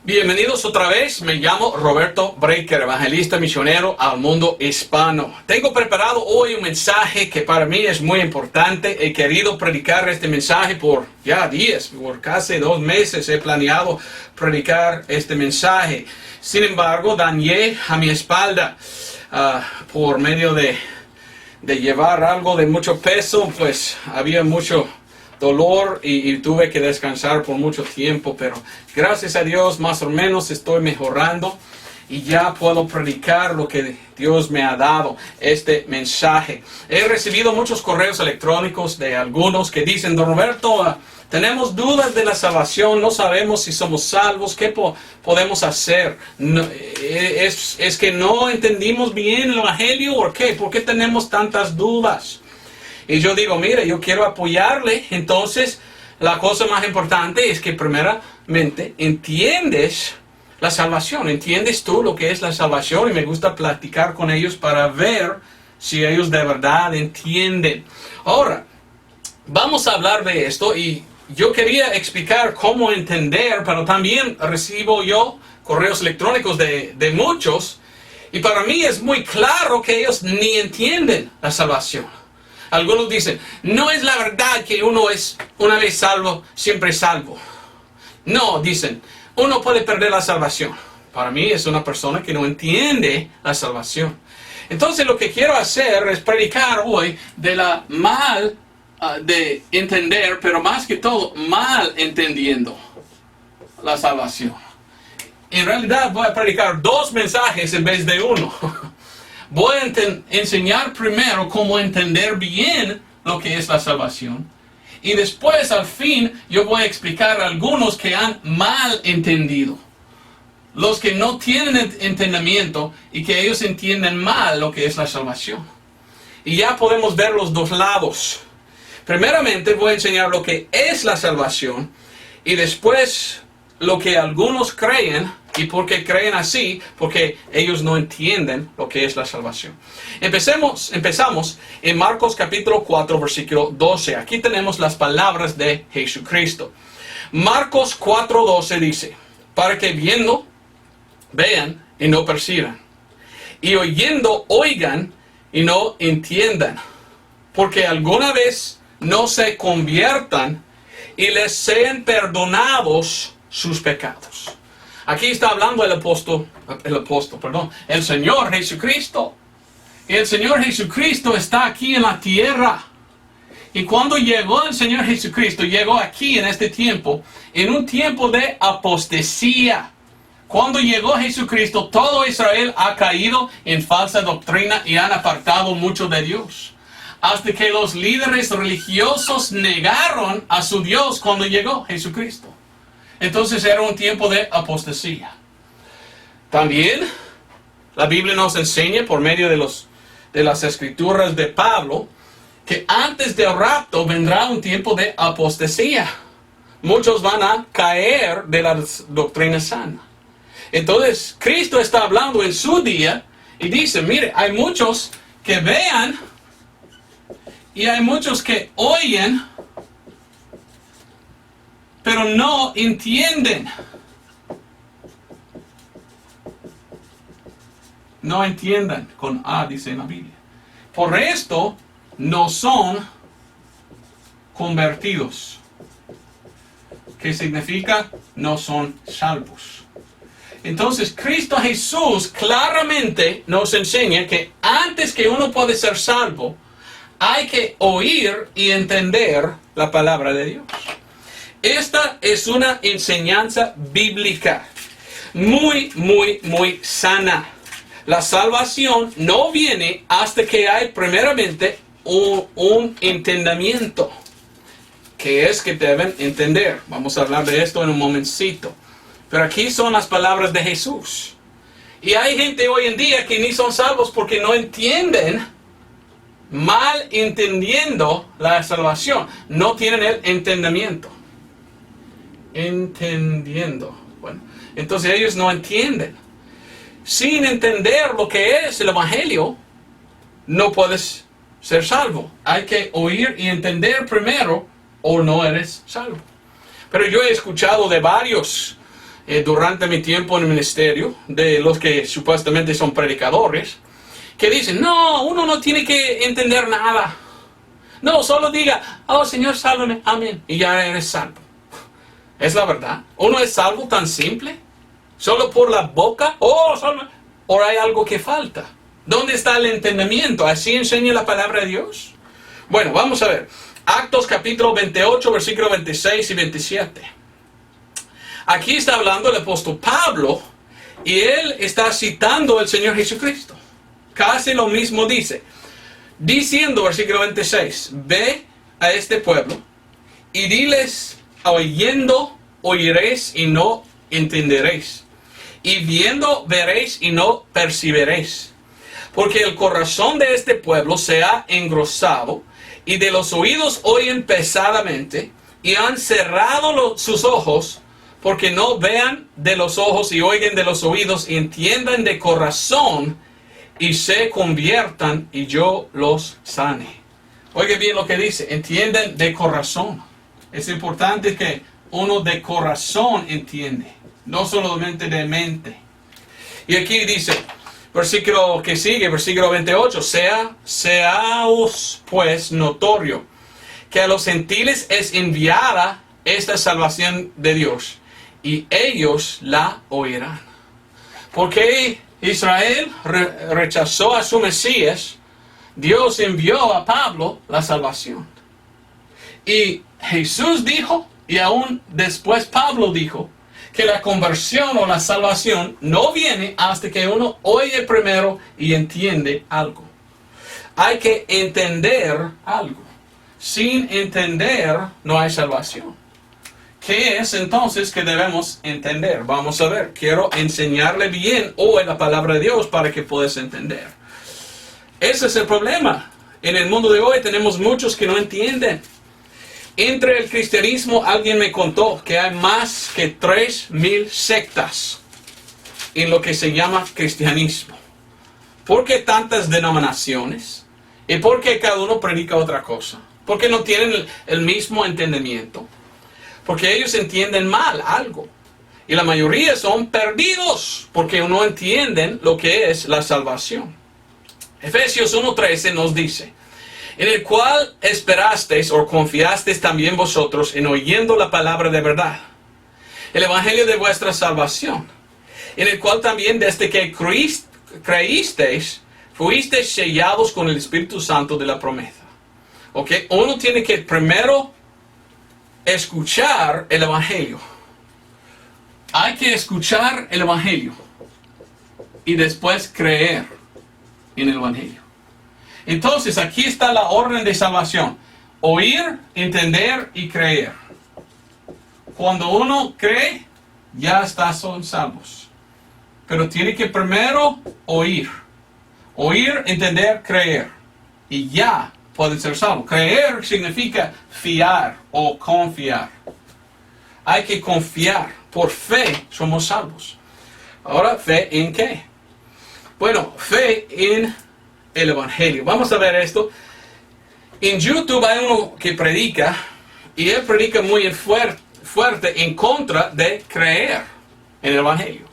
Bienvenidos otra vez, me llamo Roberto Breaker, evangelista misionero al mundo hispano. Tengo preparado hoy un mensaje que para mí es muy importante. He querido predicar este mensaje por por casi 2 meses he planeado predicar este mensaje. Sin embargo, dañé a mi espalda por medio de llevar algo de mucho peso, pues había mucho dolor y tuve que descansar por mucho tiempo, pero gracias a Dios más o menos estoy mejorando y ya puedo predicar lo que Dios me ha dado, este mensaje. He recibido muchos correos electrónicos de algunos que dicen: Don Roberto, tenemos dudas de la salvación, no sabemos si somos salvos, ¿qué podemos hacer? No, es que no entendimos bien el evangelio, ¿por qué? ¿Por qué tenemos tantas dudas? Y yo digo, mire, yo quiero apoyarle. Entonces, la cosa más importante es que primeramente entiendes la salvación. Entiendes tú lo que es la salvación, y me gusta platicar con ellos para ver si ellos de verdad entienden. Ahora, vamos a hablar de esto y yo quería explicar cómo entender, pero también recibo yo correos electrónicos de muchos, y para mí es muy claro que ellos ni entienden la salvación. Algunos dicen, no es la verdad que uno es una vez salvo, siempre salvo. No, dicen, uno puede perder la salvación. Para mí es una persona que no entiende la salvación. Entonces lo que quiero hacer es predicar hoy de la de entender, pero más que todo, mal entendiendo la salvación. En realidad voy a predicar 2 mensajes en vez de 1. Voy a enseñar primero cómo entender bien lo que es la salvación. Y después, al fin, yo voy a explicar a algunos que han mal entendido. Los que no tienen entendimiento y que ellos entienden mal lo que es la salvación. Y ya podemos ver los 2 lados. Primeramente voy a enseñar lo que es la salvación. Y después lo que algunos creen. ¿Y por qué creen así? Porque ellos no entienden lo que es la salvación. Empezamos en Marcos capítulo 4, versículo 12. Aquí tenemos las palabras de Jesucristo. Marcos 4, 12 dice: para que viendo, vean y no perciban. Y oyendo, oigan y no entiendan. Porque alguna vez no se conviertan y les sean perdonados sus pecados. Aquí está hablando el Señor Jesucristo. Y el Señor Jesucristo está aquí en la tierra. Y cuando llegó el Señor Jesucristo, llegó aquí en este tiempo, en un tiempo de apostasía. Cuando llegó Jesucristo, todo Israel ha caído en falsa doctrina y han apartado mucho de Dios. Hasta que los líderes religiosos negaron a su Dios cuando llegó Jesucristo. Entonces era un tiempo de apostasía. También la Biblia nos enseña por medio de las escrituras de Pablo que antes del rapto vendrá un tiempo de apostasía. Muchos van a caer de la doctrina sana. Entonces Cristo está hablando en su día y dice, mire, hay muchos que vean y hay muchos que oyen, pero no entienden. No entiendan, con A dice en la Biblia. Por esto no son convertidos. ¿Qué significa? No son salvos. Entonces Cristo Jesús claramente nos enseña que antes que uno puede ser salvo, hay que oír y entender la palabra de Dios. Esta es una enseñanza bíblica muy sana. La salvación no viene hasta que hay primeramente un entendimiento, que es que deben entender. Vamos a hablar de esto en un momentito. Pero aquí son las palabras de Jesús. Y hay gente hoy en día que ni son salvos porque no entienden, mal entendiendo la salvación. No tienen el entendimiento. Entendiendo. Bueno, entonces ellos no entienden. Sin entender lo que es el evangelio, no puedes ser salvo. Hay que oír y entender primero o no eres salvo. Pero yo he escuchado de varios durante mi tiempo en el ministerio, de los que supuestamente son predicadores, que dicen, no, uno no tiene que entender nada. No, solo diga, oh Señor, sálvame, amén, y ya eres salvo. Es la verdad. ¿Uno es salvo tan simple? ¿Solo por la boca? Oh, sálvame. ¿O hay algo que falta? ¿Dónde está el entendimiento? ¿Así enseña la palabra de Dios? Bueno, vamos a ver. Actos capítulo 28, versículos 26 y 27. Aquí está hablando el apóstol Pablo y él está citando al Señor Jesucristo. Casi lo mismo dice. Diciendo, versículo 26, ve a este pueblo y diles, oyendo oiréis y no entenderéis. Y viendo veréis y no percibiréis. Porque el corazón de este pueblo se ha engrosado y de los oídos oyen pesadamente y han cerrado sus ojos porque no vean de los ojos y oigan de los oídos y entiendan de corazón y se conviertan y yo los sane. Oiga bien lo que dice, entienden de corazón. Es importante que uno de corazón entiende, no solamente de mente. Y aquí dice, versículo que sigue, versículo 28, seaos pues notorio que a los gentiles es enviada esta salvación de Dios y ellos la oirán. Porque Israel rechazó a su Mesías, Dios envió a Pablo la salvación. Y Jesús dijo, y aún después Pablo dijo, que la conversión o la salvación no viene hasta que uno oye primero y entiende algo. Hay que entender algo. Sin entender no hay salvación. ¿Qué es entonces que debemos entender? Vamos a ver. Quiero enseñarle bien hoy la palabra de Dios para que puedas entender. Ese es el problema. En el mundo de hoy tenemos muchos que no entienden. Entre el cristianismo, alguien me contó que hay más que 3,000 sectas en lo que se llama cristianismo. ¿Por qué tantas denominaciones? ¿Y por qué cada uno predica otra cosa? ¿Por qué no tienen el mismo entendimiento? Porque ellos entienden mal algo. Y la mayoría son perdidos porque no entienden lo que es la salvación. Efesios 1:13 nos dice, en el cual esperasteis o confiasteis también vosotros en oyendo la palabra de verdad, el evangelio de vuestra salvación, en el cual también desde que creísteis, fuisteis sellados con el Espíritu Santo de la promesa. ¿Ok? Uno tiene que primero escuchar el evangelio. Hay que escuchar el evangelio y después creer en el evangelio. Entonces, aquí está la orden de salvación. Oír, entender y creer. Cuando uno cree, ya son salvos. Pero tiene que primero oír. Oír, entender, creer. Y ya pueden ser salvos. Creer significa fiar o confiar. Hay que confiar. Por fe somos salvos. Ahora, ¿fe en qué? Bueno, fe en el evangelio. Vamos a ver esto. En YouTube hay uno que predica y él predica muy fuerte en contra de creer en el evangelio,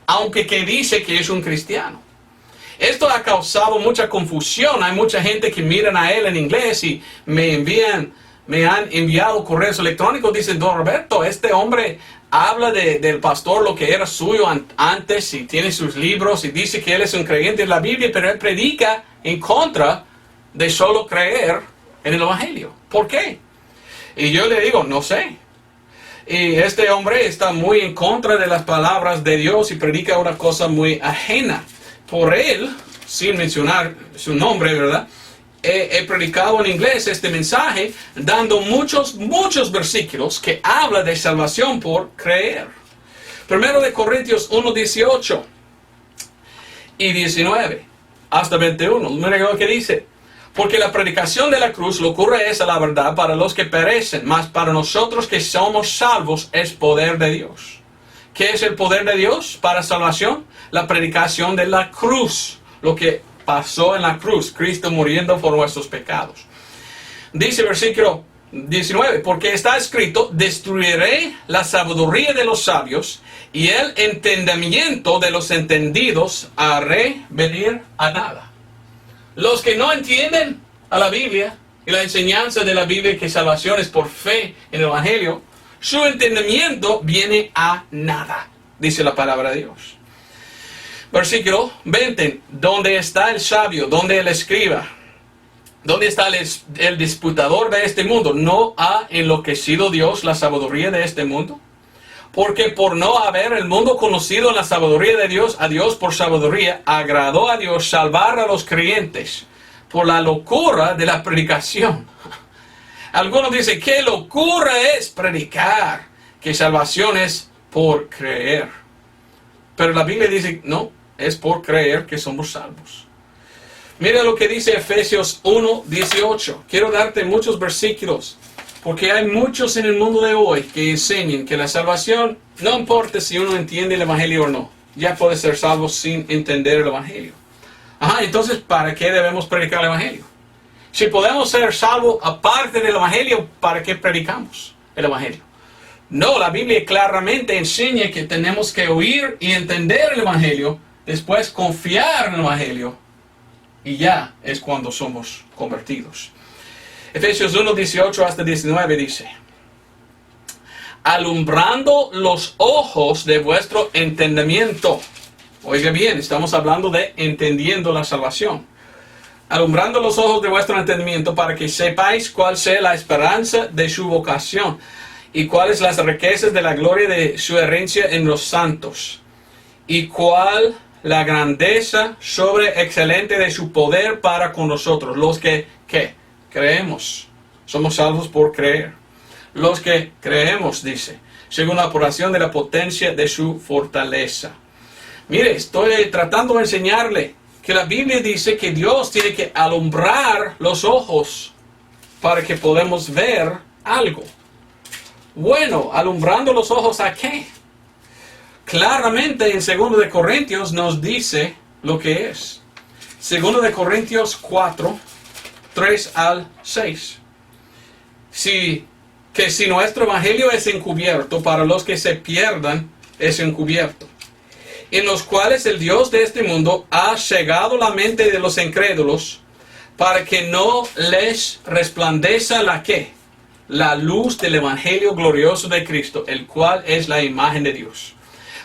aunque que dice que es un cristiano. Esto ha causado mucha confusión. Hay mucha gente que miran a él en inglés y me han enviado correos electrónicos. Dicen, don Roberto, este hombre habla del pastor lo que era suyo antes y tiene sus libros y dice que él es un creyente en la Biblia, pero él predica en contra de solo creer en el evangelio. ¿Por qué? Y yo le digo, no sé. Y este hombre está muy en contra de las palabras de Dios y predica una cosa muy ajena. Por él, sin mencionar su nombre, ¿verdad? He predicado en inglés este mensaje dando muchos versículos que habla de salvación por creer. Primero de Corintios 1:18 y 19 hasta 21. Mira lo que dice. Porque la predicación de la cruz locura es a la verdad para los que perecen, mas para nosotros que somos salvos es poder de Dios. ¿Qué es el poder de Dios para salvación? La predicación de la cruz. Lo que pasó en la cruz, Cristo muriendo por nuestros pecados. Dice versículo 19, porque está escrito, destruiré la sabiduría de los sabios y el entendimiento de los entendidos haré venir a nada. Los que no entienden a la Biblia y la enseñanza de la Biblia que salvación es por fe en el Evangelio, su entendimiento viene a nada, dice la palabra de Dios. Versículo 20, ¿dónde está el sabio? ¿Dónde el escriba? ¿Dónde está el disputador de este mundo? ¿No ha enloquecido Dios la sabiduría de este mundo? Porque por no haber el mundo conocido la sabiduría de Dios, a Dios por sabiduría, agradó a Dios salvar a los creyentes por la locura de la predicación. Algunos dicen, ¿qué locura es predicar? Que salvación es por creer. Pero la Biblia dice, no, es por creer que somos salvos. Mira lo que dice Efesios 1:18. Quiero darte muchos versículos, porque hay muchos en el mundo de hoy que enseñan que la salvación, no importa si uno entiende el Evangelio o no, ya puede ser salvo sin entender el Evangelio. Entonces, ¿para qué debemos predicar el Evangelio? Si podemos ser salvos aparte del Evangelio, ¿para qué predicamos el Evangelio? No, la Biblia claramente enseña que tenemos que oír y entender el Evangelio, después confiar en el Evangelio, y ya es cuando somos convertidos. Efesios 1:18 hasta 19 dice, alumbrando los ojos de vuestro entendimiento. Oiga bien, estamos hablando de entendiendo la salvación. Alumbrando los ojos de vuestro entendimiento para que sepáis cuál sea la esperanza de su vocación y cuáles las riquezas de la gloria de su herencia en los santos y cuál la grandeza sobreexcelente de su poder para con nosotros, los que creemos. Somos salvos por creer. Los que creemos, dice, según la operación de la potencia de su fortaleza. Mire, estoy tratando de enseñarle que la Biblia dice que Dios tiene que alumbrar los ojos para que podamos ver algo. Bueno, alumbrando los ojos, ¿a qué? Claramente en 2 de Corintios nos dice lo que es. 2 de Corintios 4, 3 al 6. Que si nuestro evangelio es encubierto, para los que se pierdan es encubierto, en los cuales el Dios de este mundo ha cegado la mente de los incrédulos, para que no les resplandezca la luz del evangelio glorioso de Cristo, el cual es la imagen de Dios.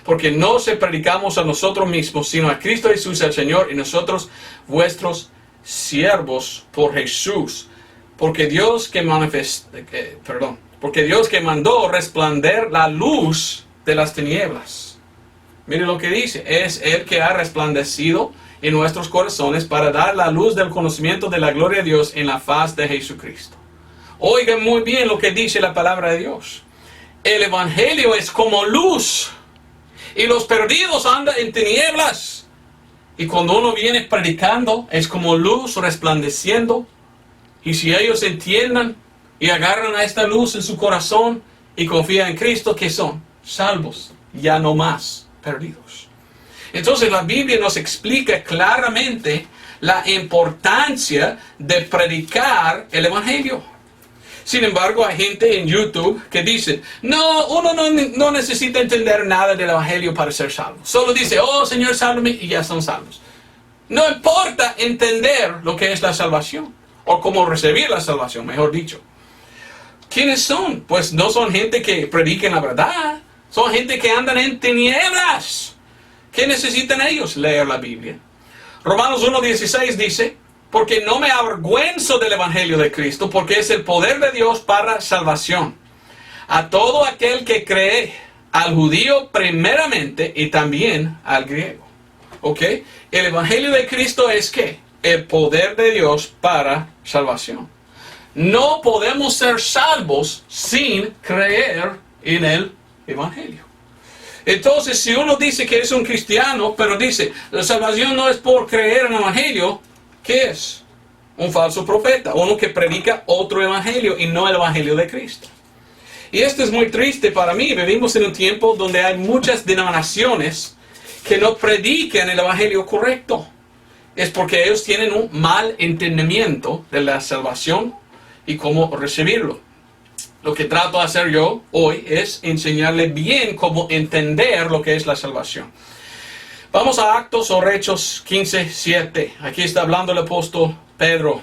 Porque no se predicamos a nosotros mismos, sino a Cristo Jesús el Señor, y nosotros vuestros siervos por Jesús. Porque Dios que mandó resplandecer la luz de las tinieblas. Mire lo que dice, es el que ha resplandecido en nuestros corazones para dar la luz del conocimiento de la gloria de Dios en la faz de Jesucristo. Oigan muy bien lo que dice la palabra de Dios. El evangelio es como luz, y los perdidos andan en tinieblas. Y cuando uno viene predicando, es como luz resplandeciendo. Y si ellos entiendan y agarran a esta luz en su corazón y confían en Cristo, ¿qué son? Salvos, ya no más perdidos. Entonces la Biblia nos explica claramente la importancia de predicar el evangelio. Sin embargo, hay gente en YouTube que dice, no, uno no necesita entender nada del evangelio para ser salvo. Solo dice, oh Señor, sálvame, y ya son salvos. No importa entender lo que es la salvación, o cómo recibir la salvación, mejor dicho. ¿Quiénes son? Pues no son gente que prediquen la verdad, son gente que andan en tinieblas. ¿Qué necesitan ellos? Leer la Biblia. Romanos 1:16 dice, porque no me avergüenzo del evangelio de Cristo, porque es el poder de Dios para salvación a todo aquel que cree, al judío primeramente y también al griego. ¿Ok? El evangelio de Cristo es ¿qué? El poder de Dios para salvación. No podemos ser salvos sin creer en el evangelio. Entonces, si uno dice que es un cristiano, pero dice, la salvación no es por creer en el evangelio, ¿qué es? Un falso profeta, uno que predica otro evangelio y no el evangelio de Cristo. Y esto es muy triste para mí. Vivimos en un tiempo donde hay muchas denominaciones que no predican el evangelio correcto. Es porque ellos tienen un mal entendimiento de la salvación y cómo recibirlo. Lo que trato de hacer yo hoy es enseñarle bien cómo entender lo que es la salvación. Vamos a Actos o Hechos 15:7. Aquí está hablando el apóstol Pedro.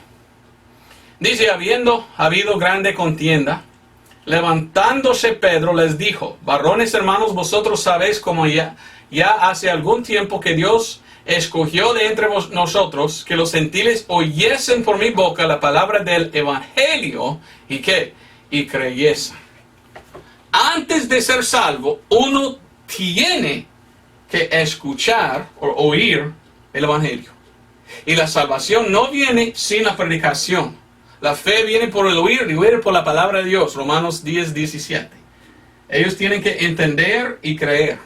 Dice, habiendo habido grande contienda, levantándose Pedro les dijo, varones hermanos, vosotros sabéis como ya hace algún tiempo que Dios escogió de entre nosotros que los gentiles oyesen por mi boca la palabra del evangelio y que y creyesen. Antes de ser salvo, uno tiene que escuchar o oír el evangelio. Y la salvación no viene sin la predicación. La fe viene por el oír y oír por la palabra de Dios. Romanos 10:17. Ellos tienen que entender y creer.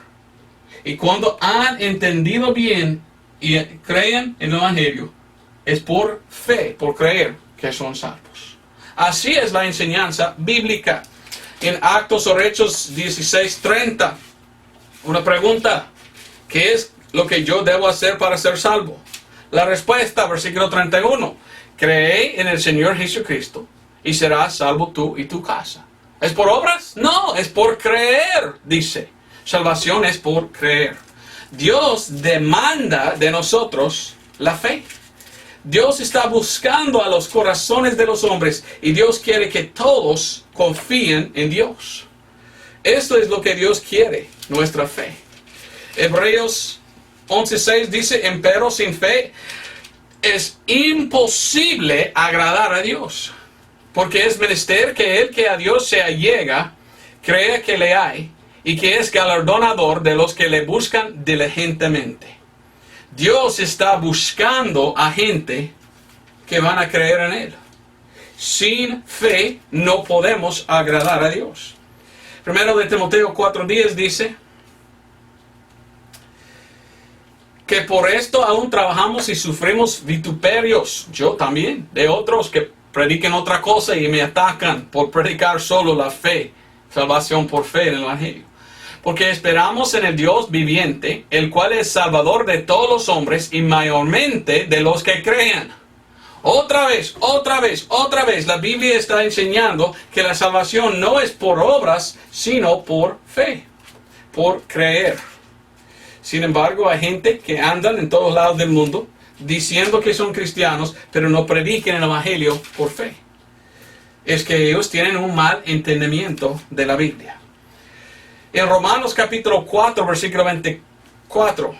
Y cuando han entendido bien y creen en el evangelio, es por fe, por creer que son salvos. Así es la enseñanza bíblica. En Actos o Hechos 16:30, una pregunta, ¿qué es lo que yo debo hacer para ser salvo? La respuesta, versículo 31, cree en el Señor Jesucristo y serás salvo tú y tu casa. ¿Es por obras? No, es por creer, dice. Salvación es por creer. Dios demanda de nosotros la fe. Dios está buscando a los corazones de los hombres y Dios quiere que todos confíen en Dios. Esto es lo que Dios quiere, nuestra fe. Hebreos 11:6 dice, empero sin fe es imposible agradar a Dios, porque es menester que el que a Dios se allega, crea que le hay y que es galardonador de los que le buscan diligentemente. Dios está buscando a gente que van a creer en Él. Sin fe no podemos agradar a Dios. Primero de Timoteo 4:10 dice que por esto aún trabajamos y sufrimos vituperios. Yo también, de otros que prediquen otra cosa y me atacan por predicar solo la fe, salvación por fe en el Evangelio. Porque esperamos en el Dios viviente, el cual es salvador de todos los hombres y mayormente de los que crean. Otra vez, la Biblia está enseñando que la salvación no es por obras, sino por fe, por creer. Sin embargo, hay gente que andan en todos lados del mundo diciendo que son cristianos, pero no prediquen el Evangelio por fe. Es que ellos tienen un mal entendimiento de la Biblia. En Romanos capítulo 4, versículo 24.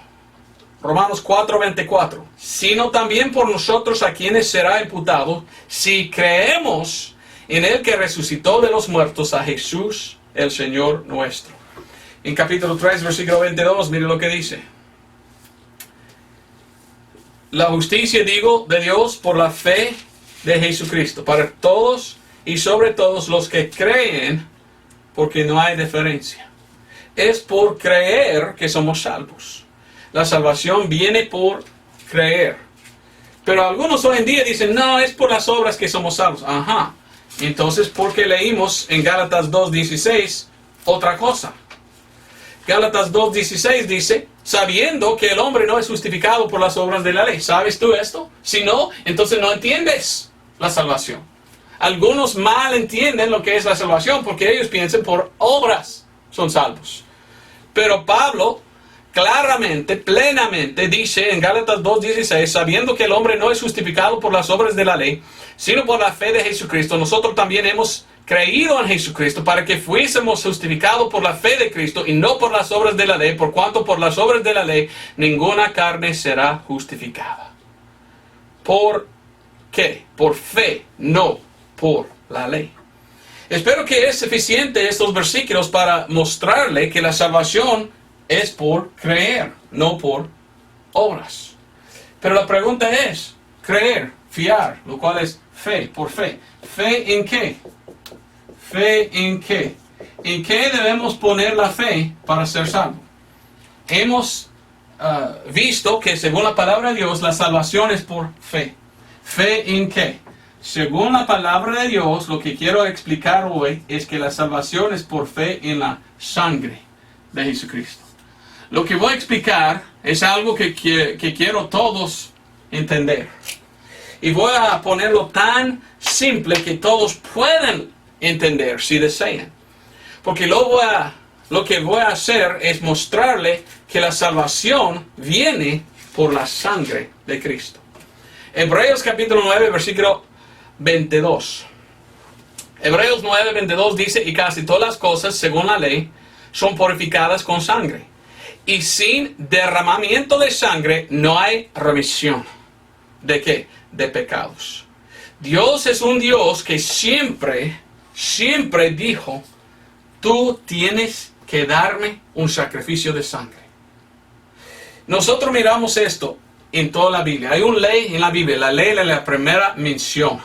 Romanos 4:24. Sino también por nosotros a quienes será imputado, si creemos en el que resucitó de los muertos, a Jesús el Señor nuestro. En capítulo 3, versículo 22, mire lo que dice. La justicia, digo, de Dios por la fe de Jesucristo, para todos y sobre todos los que creen, porque no hay diferencia. Es por creer que somos salvos. La salvación viene por creer. Pero algunos hoy en día dicen, no, es por las obras que somos salvos. Ajá. Entonces, ¿por qué leímos en Gálatas 2:16 otra cosa? Gálatas 2:16 dice, sabiendo que el hombre no es justificado por las obras de la ley. ¿Sabes tú esto? Si no, entonces no entiendes la salvación. Algunos mal entienden lo que es la salvación porque ellos piensan por obras son salvos. Pero Pablo claramente, plenamente dice en Gálatas 2:16, sabiendo que el hombre no es justificado por las obras de la ley, sino por la fe de Jesucristo, nosotros también hemos creído en Jesucristo para que fuésemos justificados por la fe de Cristo y no por las obras de la ley, por cuanto por las obras de la ley ninguna carne será justificada. ¿Por qué? Por fe, no por la ley. Espero que es suficiente estos versículos para mostrarle que la salvación es por creer, no por obras. Pero la pregunta es, creer, fiar, lo cual es fe, por fe. ¿Fe en qué? ¿Fe en qué? ¿En qué debemos poner la fe para ser salvos? Hemos visto que según la palabra de Dios, la salvación es por fe. ¿Fe en qué? Según la palabra de Dios, lo que quiero explicar hoy es que la salvación es por fe en la sangre de Jesucristo. Lo que voy a explicar es algo que quiero todos entender. Y voy a ponerlo tan simple que todos pueden entender si desean. Porque lo que voy a hacer es mostrarle que la salvación viene por la sangre de Cristo. Hebreos capítulo 9, versículo 22. Hebreos 9, 22 dice, y casi todas las cosas, según la ley, son purificadas con sangre. Y sin derramamiento de sangre no hay remisión. ¿De qué? De pecados. Dios es un Dios que siempre dijo, tú tienes que darme un sacrificio de sangre. Nosotros miramos esto en toda la Biblia. Hay una ley en la Biblia, la ley de la primera mención.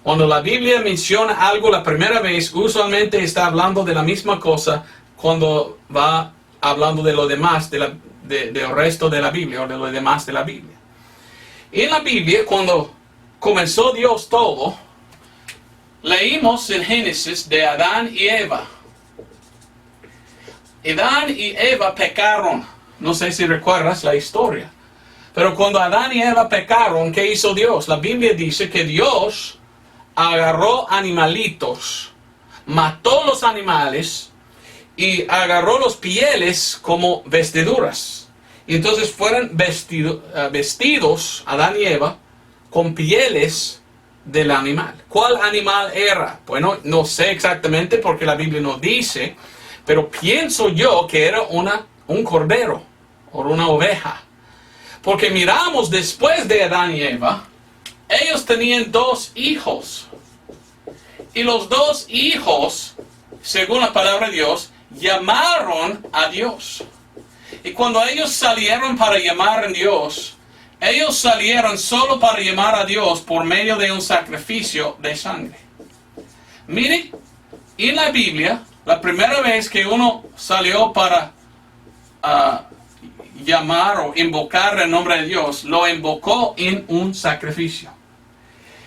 Cuando la Biblia menciona algo la primera vez, usualmente está hablando de la misma cosa cuando va hablando de lo demás, del resto de la Biblia o de lo demás de la Biblia. En la Biblia, cuando comenzó Dios todo, leímos en Génesis de Adán y Eva. Adán y Eva pecaron. No sé si recuerdas la historia. Pero cuando Adán y Eva pecaron, ¿qué hizo Dios? La Biblia dice que Dios agarró animalitos, mató los animales y agarró los pieles como vestiduras. Y entonces fueron vestidos Adán y Eva con pieles del animal. ¿Cuál animal era? Bueno, no sé exactamente porque la Biblia no dice, pero pienso yo que era un cordero o una oveja. Porque miramos después de Adán y Eva, ellos tenían 2 hijos. Y los 2 hijos, según la palabra de Dios, llamaron a Dios. Y cuando ellos salieron para llamar a Dios, ellos salieron solo para llamar a Dios por medio de un sacrificio de sangre. Mire, en la Biblia, la primera vez que uno salió para llamar o invocar el nombre de Dios, lo invocó en un sacrificio.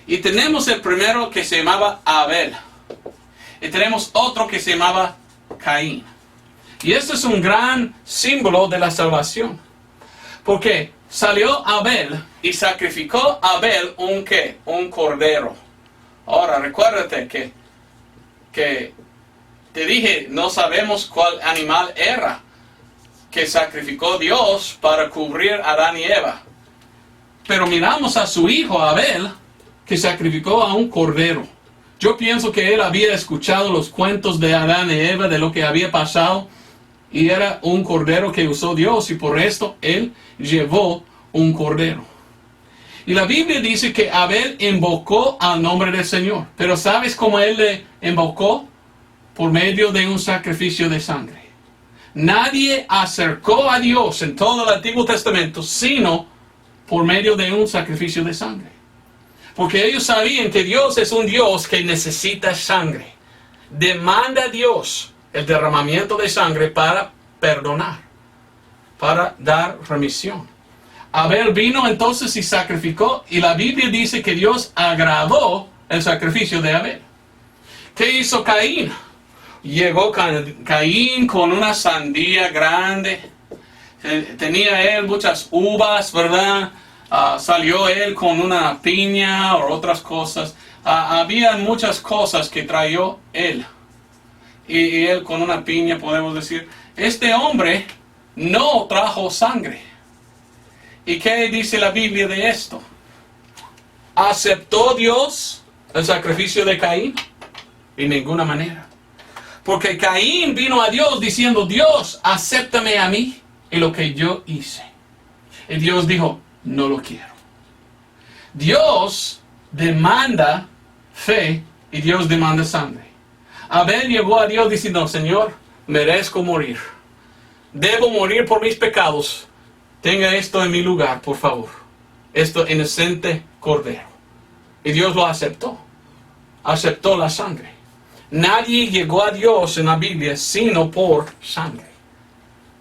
Y tenemos el primero que se llamaba Abel. Y tenemos otro que se llamaba Caín. Y este es un gran símbolo de la salvación. Porque salió Abel y sacrificó a Abel un cordero. Ahora recuérdate que te dije, no sabemos cuál animal era que sacrificó Dios para cubrir a Adán y Eva. Pero miramos a su hijo Abel, que sacrificó a un cordero. Yo pienso que él había escuchado los cuentos de Adán y Eva, de lo que había pasado, y era un cordero que usó Dios, y por esto él llevó un cordero. Y la Biblia dice que Abel invocó al nombre del Señor. Pero ¿sabes cómo él le invocó? Por medio de un sacrificio de sangre. Nadie acercó a Dios en todo el Antiguo Testamento, sino por medio de un sacrificio de sangre. Porque ellos sabían que Dios es un Dios que necesita sangre. Demanda a Dios el derramamiento de sangre para perdonar, para dar remisión. Abel vino entonces y sacrificó, y la Biblia dice que Dios agradó el sacrificio de Abel. ¿Qué hizo Caín? Llegó Caín con una sandía grande. Tenía él muchas uvas, ¿verdad? Salió él con una piña o otras cosas. Había muchas cosas que trajo él. Y él con una piña, podemos decir, este hombre no trajo sangre. ¿Y qué dice la Biblia de esto? ¿Aceptó Dios el sacrificio de Caín? En ninguna manera. Porque Caín vino a Dios diciendo, Dios, acéptame a mí y lo que yo hice. Y Dios dijo, no lo quiero. Dios demanda fe y Dios demanda sangre. Abel llegó a Dios diciendo, Señor, merezco morir. Debo morir por mis pecados. Tenga esto en mi lugar, por favor. Esto inocente cordero. Y Dios lo aceptó. Aceptó la sangre. Nadie llegó a Dios en la Biblia sino por sangre.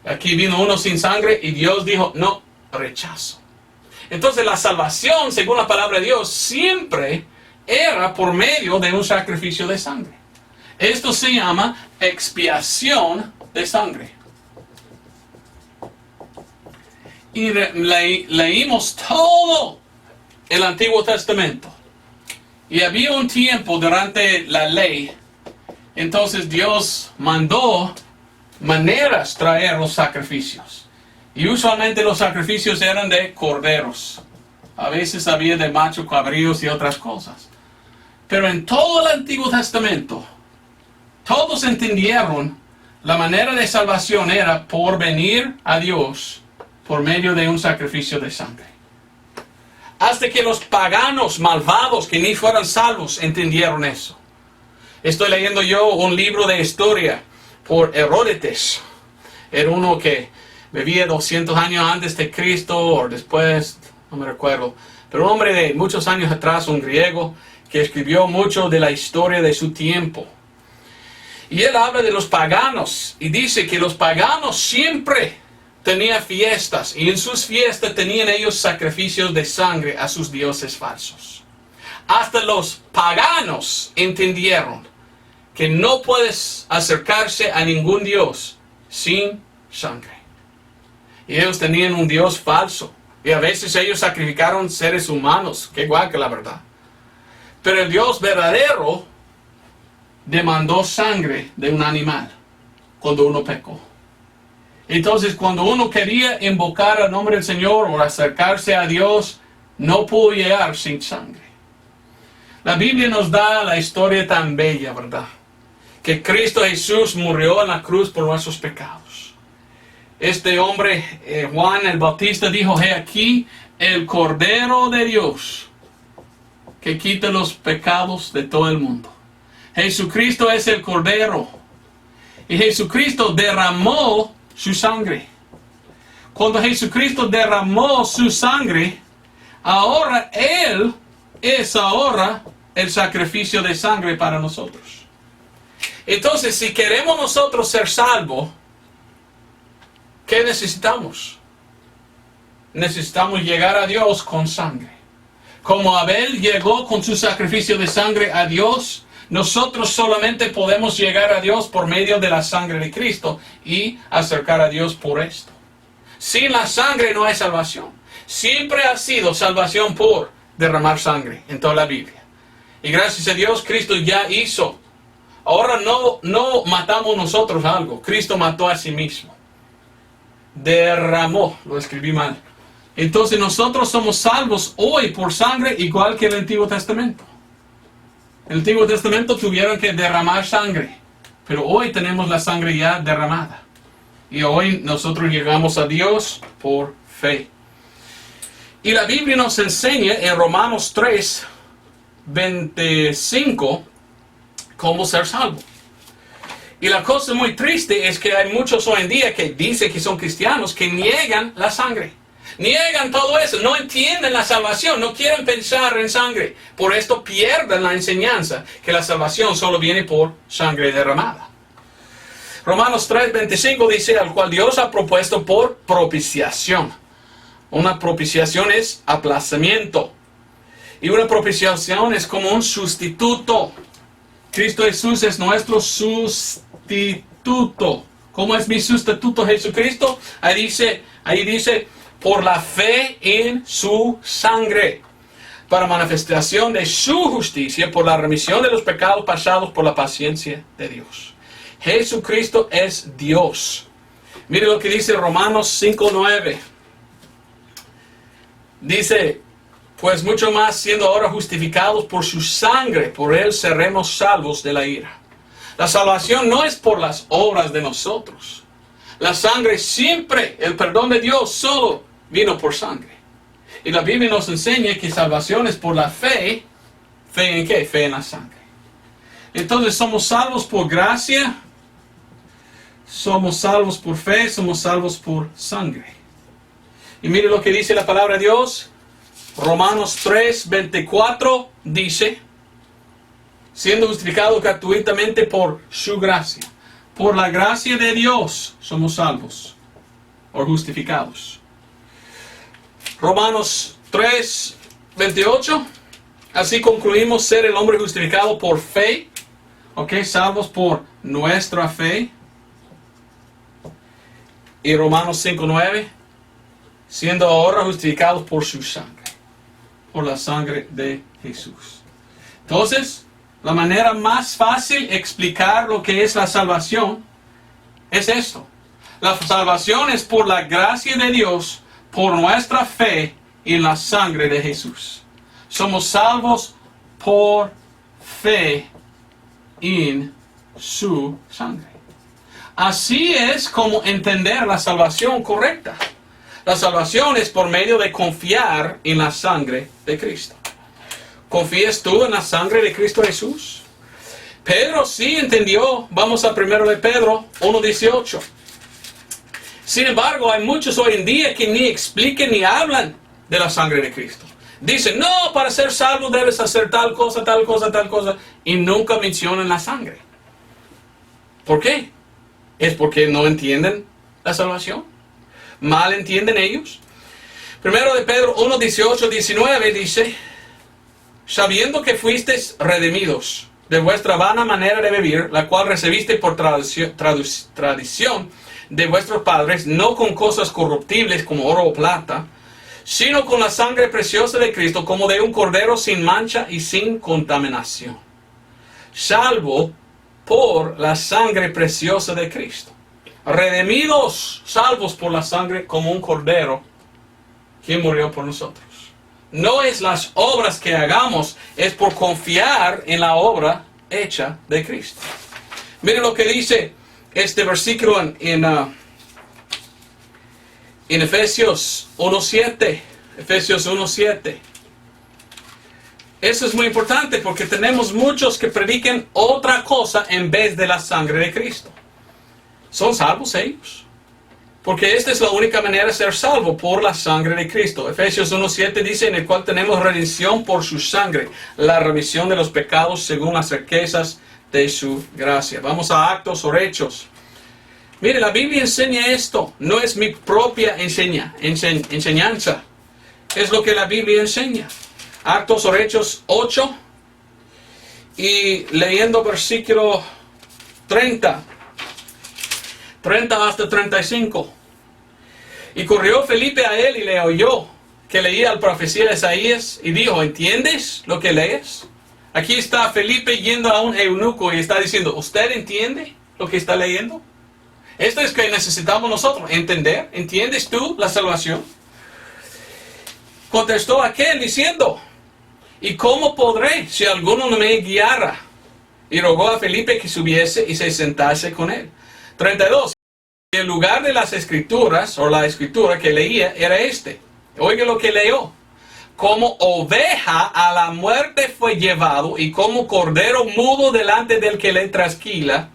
Aquí vino uno sin sangre y Dios dijo, no, rechazo. Entonces la salvación, según la palabra de Dios, siempre era por medio de un sacrificio de sangre. Esto se llama expiación de sangre. Y leímos todo el Antiguo Testamento. Y había un tiempo durante la ley Entonces Dios mandó maneras traer los sacrificios. Y usualmente los sacrificios eran de corderos. A veces había de machos cabríos y otras cosas. Pero en todo el Antiguo Testamento, todos entendieron la manera de salvación era por venir a Dios por medio de un sacrificio de sangre. Hasta que los paganos malvados que ni fueran salvos entendieron eso. Estoy leyendo yo un libro de historia por Heródoto. Era uno que vivía 200 años antes de Cristo o después, no me recuerdo. Pero un hombre de muchos años atrás, un griego, que escribió mucho de la historia de su tiempo. Y él habla de los paganos y dice que los paganos siempre tenían fiestas y en sus fiestas tenían ellos sacrificios de sangre a sus dioses falsos. Hasta los paganos entendieron que no puedes acercarse a ningún dios sin sangre. Y ellos tenían un dios falso y a veces ellos sacrificaron seres humanos, que igual que la verdad. Pero el Dios verdadero demandó sangre de un animal cuando uno pecó. Entonces, cuando uno quería invocar el nombre del Señor o acercarse a Dios, no pudo llegar sin sangre. La Biblia nos da la historia tan bella, ¿verdad? Que Cristo Jesús murió en la cruz por nuestros pecados. Este hombre, Juan el Bautista, dijo: he aquí el Cordero de Dios que quita los pecados de todo el mundo. Jesucristo es el Cordero. Y Jesucristo derramó su sangre. Cuando Jesucristo derramó su sangre, ahora Él es ahora el sacrificio de sangre para nosotros. Entonces, si queremos nosotros ser salvos, ¿qué necesitamos? Necesitamos llegar a Dios con sangre. Como Abel llegó con su sacrificio de sangre a Dios, nosotros solamente podemos llegar a Dios por medio de la sangre de Cristo y acercar a Dios por esto. Sin la sangre no hay salvación. Siempre ha sido salvación por derramar sangre en toda la Biblia. Y gracias a Dios, Cristo ya hizo. Ahora no matamos nosotros algo. Cristo mató a sí mismo. Derramó, lo escribí mal. Entonces nosotros somos salvos hoy por sangre igual que el Antiguo Testamento. En el Antiguo Testamento tuvieron que derramar sangre, pero hoy tenemos la sangre ya derramada. Y hoy nosotros llegamos a Dios por fe. Y la Biblia nos enseña en Romanos 3, 25, cómo ser salvo. Y la cosa muy triste es que hay muchos hoy en día que dicen que son cristianos que niegan la sangre. Niegan todo eso, no entienden la salvación, no quieren pensar en sangre. Por esto pierden la enseñanza que la salvación solo viene por sangre derramada. Romanos 3:25 dice: al cual Dios ha propuesto por propiciación. Una propiciación es aplazamiento. Y una propiciación es como un sustituto. Cristo Jesús es nuestro sustituto. ¿Cómo es mi sustituto Jesucristo? Ahí dice por la fe en su sangre, para manifestación de su justicia, por la remisión de los pecados pasados, por la paciencia de Dios. Jesucristo es Dios. Mire lo que dice Romanos 5:9. Dice: pues mucho más, siendo ahora justificados por su sangre, por él seremos salvos de la ira. La salvación no es por las obras de nosotros. La sangre siempre, el perdón de Dios solo vino por sangre. Y la Biblia nos enseña que salvación es por la fe. ¿Fe en qué? Fe en la sangre. Entonces somos salvos por gracia, somos salvos por fe, somos salvos por sangre. Y mire lo que dice la palabra de Dios. Romanos 3:24 dice: siendo justificados gratuitamente por su gracia. Por la gracia de Dios somos salvos o justificados. Romanos 3:28. Así concluimos ser el hombre justificado por fe. Ok, salvos por nuestra fe. Y Romanos 5:9. Siendo ahora justificados por su sangre. Por la sangre de Jesús. Entonces, la manera más fácil de explicar lo que es la salvación es esto. La salvación es por la gracia de Dios, por nuestra fe en la sangre de Jesús. Somos salvos por fe en su sangre. Así es como entender la salvación correcta. La salvación es por medio de confiar en la sangre de Cristo. ¿Confías tú en la sangre de Cristo Jesús? Pedro sí entendió. Vamos a 1 de Pedro 1:18. Sin embargo, hay muchos hoy en día que ni expliquen ni hablan de la sangre de Cristo. Dicen, no, para ser salvo debes hacer tal cosa, tal cosa, tal cosa. Y nunca mencionan la sangre. ¿Por qué? ¿Es porque no entienden la salvación? ¿Mal entienden ellos? 1 de Pedro 1:18-19 dice, sabiendo que fuisteis redimidos de vuestra vana manera de vivir, la cual recibiste por tradición de vuestros padres, no con cosas corruptibles como oro o plata, sino con la sangre preciosa de Cristo, como de un cordero sin mancha y sin contaminación. Salvo por la sangre preciosa de Cristo. Redimidos, salvos por la sangre como un cordero, quien murió por nosotros. No es las obras que hagamos, es por confiar en la obra hecha de Cristo. Miren lo que dice este versículo en Efesios 1:7. Efesios 1:7. Eso es muy importante porque tenemos muchos que prediquen otra cosa en vez de la sangre de Cristo. ¿Son salvos ellos? Porque esta es la única manera de ser salvo, por la sangre de Cristo. Efesios 1:7 dice, en el cual tenemos redención por su sangre, la remisión de los pecados según las riquezas de su gracia. Vamos a Actos o Hechos. Mire, la Biblia enseña esto. No es mi propia enseñanza. Es lo que la Biblia enseña. Actos o Hechos 8. Y leyendo versículo 30 hasta 35. Y corrió Felipe a él y le oyó que leía la profecía de Isaías y dijo, ¿entiendes lo que lees? Aquí está Felipe yendo a un eunuco y está diciendo, ¿usted entiende lo que está leyendo? Esto es que necesitamos nosotros, entender. ¿Entiendes tú la salvación? Contestó aquel diciendo, ¿y cómo podré si alguno no me guiara? Y rogó a Felipe que subiese y se sentase con él. 32. El lugar de las escrituras, o la escritura que leía, era este. Oiga lo que leyó. Como oveja a la muerte fue llevado, y como cordero mudo delante del que le trasquila,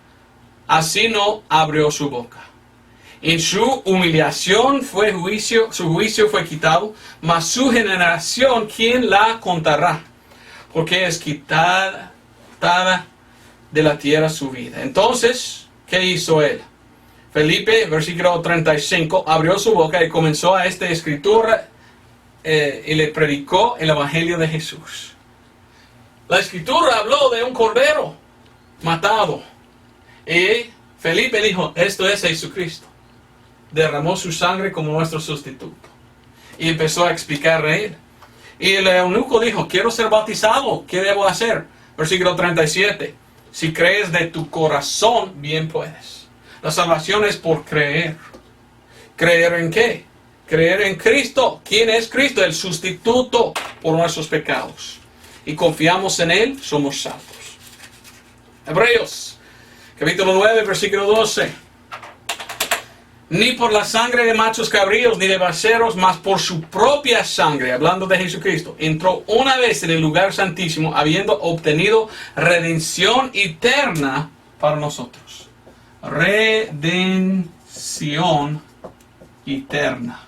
así no abrió su boca. En su humillación su juicio fue quitado, mas su generación, ¿quién la contará? Porque es quitada de la tierra su vida. Entonces, ¿qué hizo él? Felipe, versículo 35, abrió su boca y comenzó a esta escritura y le predicó el evangelio de Jesús. La escritura habló de un cordero matado. Y Felipe dijo, esto es Jesucristo. Derramó su sangre como nuestro sustituto. Y empezó a explicar a él. Y el eunuco dijo, quiero ser bautizado, ¿qué debo hacer? Versículo 37, si crees de tu corazón, bien puedes. La salvación es por creer. ¿Creer en qué? Creer en Cristo. ¿Quién es Cristo? El sustituto por nuestros pecados. Y confiamos en Él, somos salvos. Hebreos, capítulo 9, versículo 12. Ni por la sangre de machos cabríos, ni de becerros, mas por su propia sangre, hablando de Jesucristo, entró una vez en el lugar santísimo, habiendo obtenido redención eterna para nosotros. Redención eterna.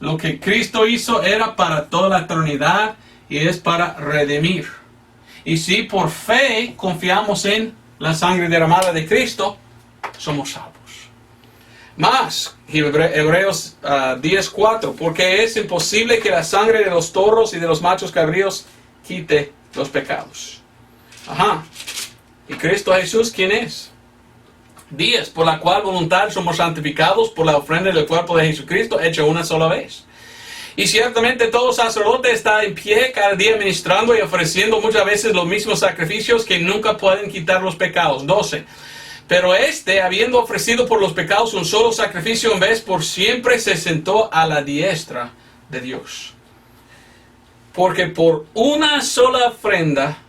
Lo que Cristo hizo era para toda la eternidad y es para redimir. Y si por fe confiamos en la sangre derramada de Cristo, somos salvos. Más, Hebreos 10:4, porque es imposible que la sangre de los toros y de los machos cabríos quite los pecados. Ajá. ¿Y Cristo Jesús quién es? 10, por la cual voluntad somos santificados por la ofrenda del cuerpo de Jesucristo, hecha una sola vez. Y ciertamente todo sacerdote está en pie cada día ministrando y ofreciendo muchas veces los mismos sacrificios que nunca pueden quitar los pecados. 12. Pero habiendo ofrecido por los pecados un solo sacrificio en vez por siempre, se sentó a la diestra de Dios. Porque por una sola ofrenda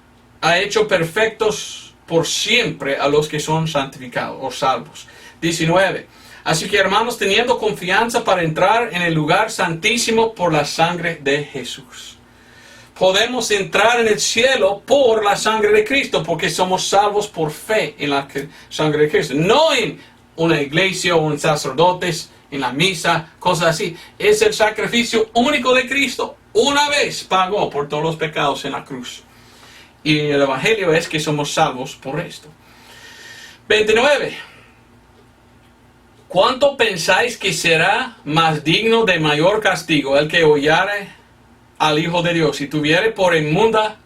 ha hecho perfectos por siempre a los que son santificados o salvos. 19. Así que, hermanos, teniendo confianza para entrar en el lugar santísimo por la sangre de Jesús. Podemos entrar en el cielo por la sangre de Cristo, porque somos salvos por fe en la sangre de Cristo. No en una iglesia o en sacerdotes, en la misa, cosas así. Es el sacrificio único de Cristo. Una vez pagó por todos los pecados en la cruz. Y el Evangelio es que somos salvos por esto. 29. ¿Cuánto pensáis que será más digno de mayor castigo el que hollare al Hijo de Dios y tuviere por inmunda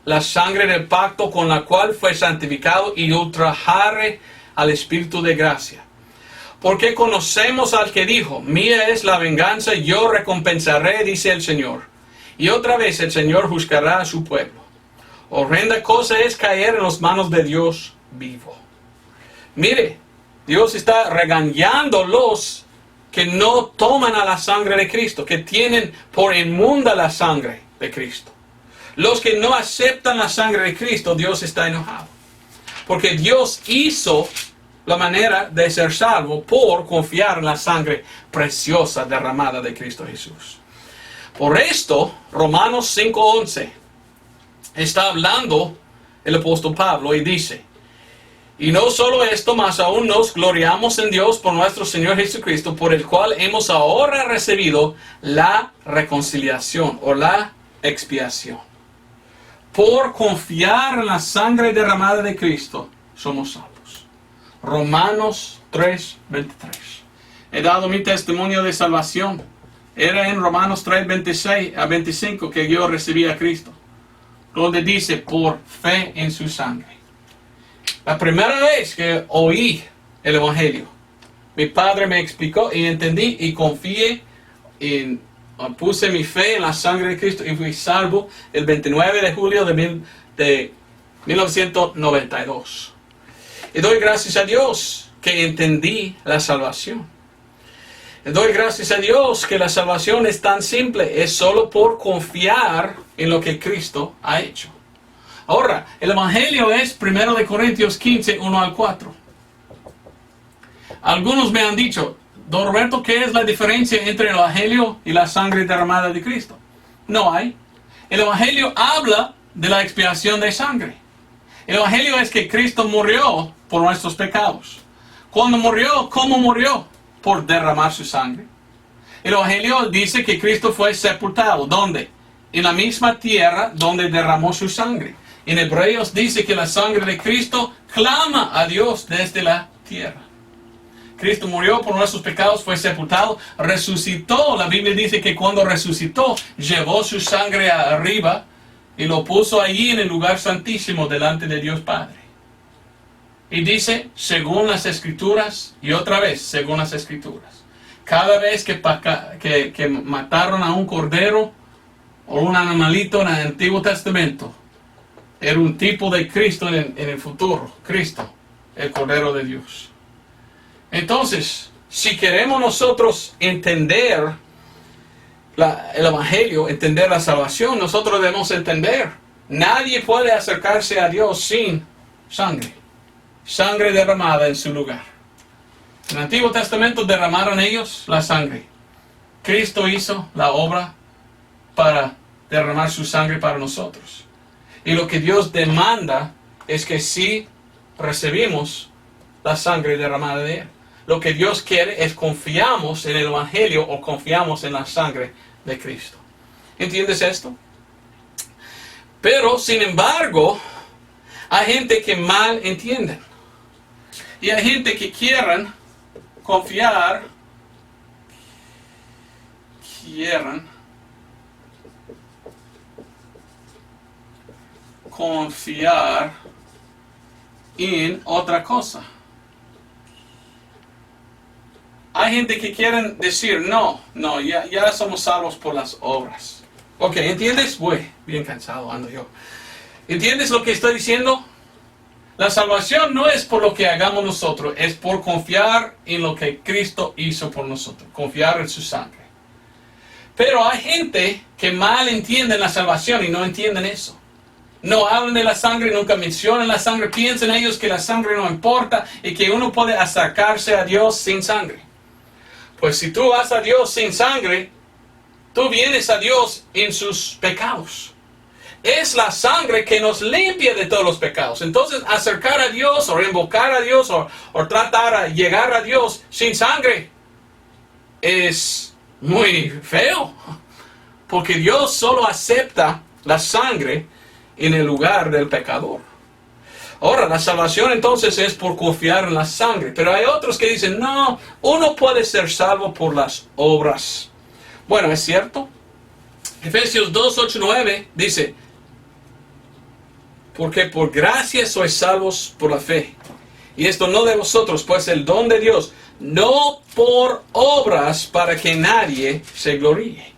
la sangre del pacto con la cual fue santificado y ultrajare al Espíritu de gracia? Porque conocemos al que dijo: mía es la venganza, yo recompensaré, dice el Señor. Y otra vez el Señor juzgará a su pueblo. Horrenda cosa es caer en las manos de Dios vivo. Mire, Dios está regañando los que no toman a la sangre de Cristo, que tienen por inmunda la sangre de Cristo. Los que no aceptan la sangre de Cristo, Dios está enojado. Porque Dios hizo la manera de ser salvo por confiar en la sangre preciosa derramada de Cristo Jesús. Por esto, Romanos 5:11 está hablando el apóstol Pablo y dice: y no solo esto, mas aún nos gloriamos en Dios por nuestro Señor Jesucristo, por el cual hemos ahora recibido la reconciliación o la expiación. Por confiar en la sangre derramada de Cristo, somos salvos. Romanos 3:23. He dado mi testimonio de salvación. Era en Romanos 3:26 a 25 que yo recibí a Cristo, donde dice: por fe en su sangre. La primera vez que oí el Evangelio, mi padre me explicó y entendí y confié, puse mi fe en la sangre de Cristo y fui salvo el 29 de julio de 1992. Y doy gracias a Dios que entendí la salvación. Y doy gracias a Dios que la salvación es tan simple, es solo por confiar en lo que Cristo ha hecho. Ahora, el Evangelio es 1 Corintios 15, 1 al 4. Algunos me han dicho: don Roberto, ¿qué es la diferencia entre el Evangelio y la sangre derramada de Cristo? No hay. El Evangelio habla de la expiación de sangre. El Evangelio es que Cristo murió por nuestros pecados. Cuando murió, ¿cómo murió? Por derramar su sangre. El Evangelio dice que Cristo fue sepultado. ¿Dónde? En la misma tierra donde derramó su sangre. En Hebreos dice que la sangre de Cristo clama a Dios desde la tierra. Cristo murió por nuestros pecados, fue sepultado, resucitó. La Biblia dice que cuando resucitó, llevó su sangre arriba y lo puso allí en el lugar santísimo delante de Dios Padre. Y dice, según las Escrituras, y otra vez, según las Escrituras. Cada vez que mataron a un cordero o un animalito en el Antiguo Testamento, era un tipo de Cristo en el futuro. Cristo, el Cordero de Dios. Entonces, si queremos nosotros entender el Evangelio, entender la salvación, nosotros debemos entender: nadie puede acercarse a Dios sin sangre. Sangre derramada en su lugar. En el Antiguo Testamento derramaron ellos la sangre. Cristo hizo la obra para derramar su sangre para nosotros. Y lo que Dios demanda es que si recibimos la sangre derramada de Él, lo que Dios quiere es confiamos en el Evangelio o confiamos en la sangre de Cristo. ¿Entiendes esto? Pero, sin embargo, hay gente que mal entiende. Y hay gente que quieren confiar, en otra cosa. hay gente que quieren decir, no, ya somos salvos por las obras. Ok, ¿entiendes? Bien cansado ando yo. ¿Entiendes lo que estoy diciendo? La salvación no es por lo que hagamos nosotros, es por confiar en lo que Cristo hizo por nosotros, confiar en su sangre. Pero hay gente que mal entiende la salvación y no entienden eso. No hablan de la sangre, nunca mencionan la sangre, piensan ellos que la sangre no importa y que uno puede acercarse a Dios sin sangre. Pues si tú vas a Dios sin sangre, tú vienes a Dios en sus pecados. Es la sangre que nos limpia de todos los pecados. Entonces, acercar a Dios o invocar a Dios o tratar de llegar a Dios sin sangre es muy feo. Porque Dios solo acepta la sangre en el lugar del pecador. Ahora, la salvación entonces es por confiar en la sangre. Pero hay otros que dicen, no, uno puede ser salvo por las obras. Bueno, ¿es cierto? Efesios 2, 8, 9 dice, porque por gracia sois salvos por la fe. Y esto no de vosotros, pues el don de Dios, no por obras para que nadie se gloríe.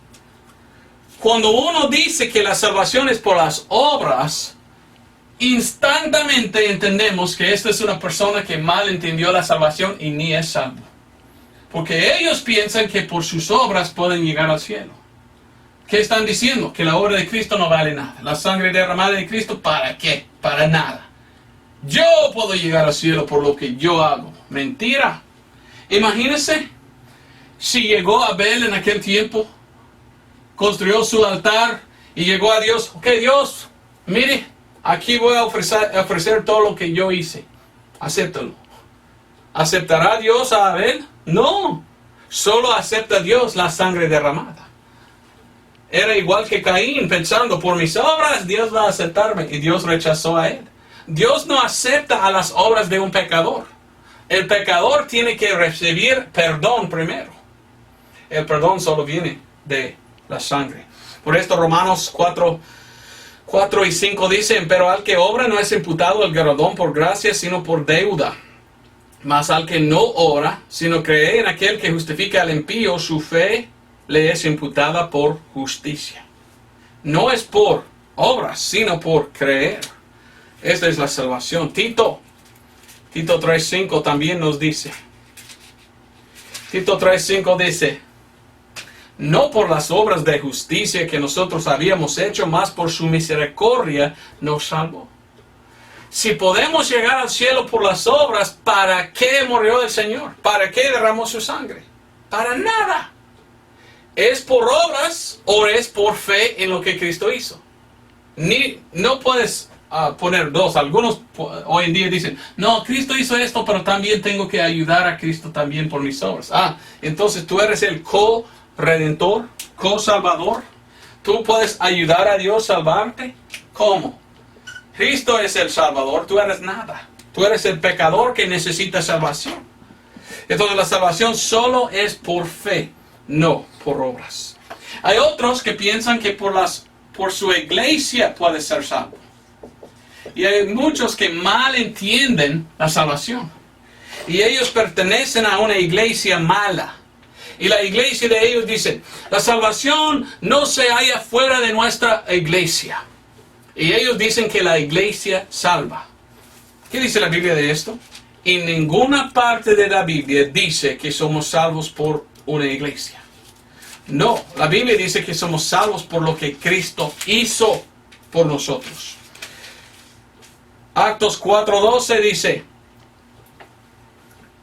Cuando uno dice que la salvación es por las obras, instantáneamente entendemos que esta es una persona que mal entendió la salvación y ni es salvo. Porque ellos piensan que por sus obras pueden llegar al cielo. ¿Qué están diciendo? Que la obra de Cristo no vale nada. La sangre derramada de Cristo, ¿para qué? Para nada. Yo puedo llegar al cielo por lo que yo hago. Mentira. Imagínense si llegó Abel en aquel tiempo, construyó su altar y llegó a Dios. Ok, Dios, mire, aquí voy a ofrecer todo lo que yo hice. Acéptalo. ¿Aceptará Dios a Abel? No. Solo acepta Dios la sangre derramada. Era igual que Caín, pensando, por mis obras Dios va a aceptarme, y Dios rechazó a él. Dios no acepta a las obras de un pecador. El pecador tiene que recibir perdón primero. El perdón solo viene de la sangre. Por esto Romanos 4 y 5 dicen, pero al que obra no es imputado el galardón por gracia, sino por deuda. Mas al que no obra, sino cree en aquel que justifica al impío, su fe le es imputada por justicia. No es por obras, sino por creer. Esta es la salvación. Tito 3:5 también nos dice. Tito 3:5 dice, no por las obras de justicia que nosotros habíamos hecho, mas por su misericordia nos salvó. Si podemos llegar al cielo por las obras, ¿para qué murió el Señor? ¿Para qué derramó su sangre? Para nada. ¿Es por obras o es por fe en lo que Cristo hizo? No puedes poner dos. Algunos hoy en día dicen, no, Cristo hizo esto, pero también tengo que ayudar a Cristo también por mis obras. Entonces tú eres el co-redentor, co-salvador. ¿Tú puedes ayudar a Dios a salvarte? ¿Cómo? Cristo es el Salvador, tú eres nada. Tú eres el pecador que necesita salvación. Entonces la salvación solo es por fe, no por obras. Hay otros que piensan que por su iglesia puede ser salvo. Y hay muchos que mal entienden la salvación. Y ellos pertenecen a una iglesia mala. Y la iglesia de ellos dice, la salvación no se halla fuera de nuestra iglesia. Y ellos dicen que la iglesia salva. ¿Qué dice la Biblia de esto? En ninguna parte de la Biblia dice que somos salvos por una iglesia. No, la Biblia dice que somos salvos por lo que Cristo hizo por nosotros. Actos 4:12 dice,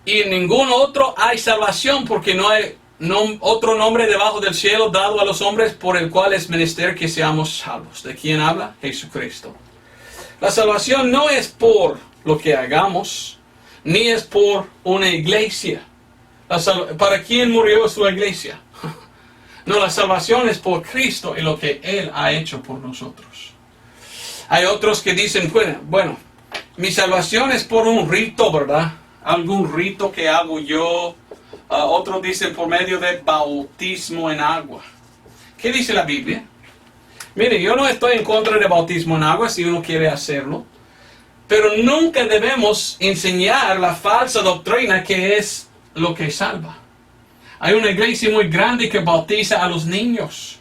y en ningún otro hay salvación, porque no hay otro nombre debajo del cielo dado a los hombres por el cual es menester que seamos salvos. ¿De quién habla? Jesucristo. La salvación no es por lo que hagamos, ni es por una iglesia. ¿Para quién murió su iglesia? No, la salvación es por Cristo y lo que Él ha hecho por nosotros. Hay otros que dicen, bueno, mi salvación es por un rito, ¿verdad? Algún rito que hago yo. Otros dicen por medio de bautismo en agua. ¿Qué dice la Biblia? Mire, yo no estoy en contra de bautismo en agua si uno quiere hacerlo. Pero nunca debemos enseñar la falsa doctrina que es lo que salva. Hay una iglesia muy grande que bautiza a los niños.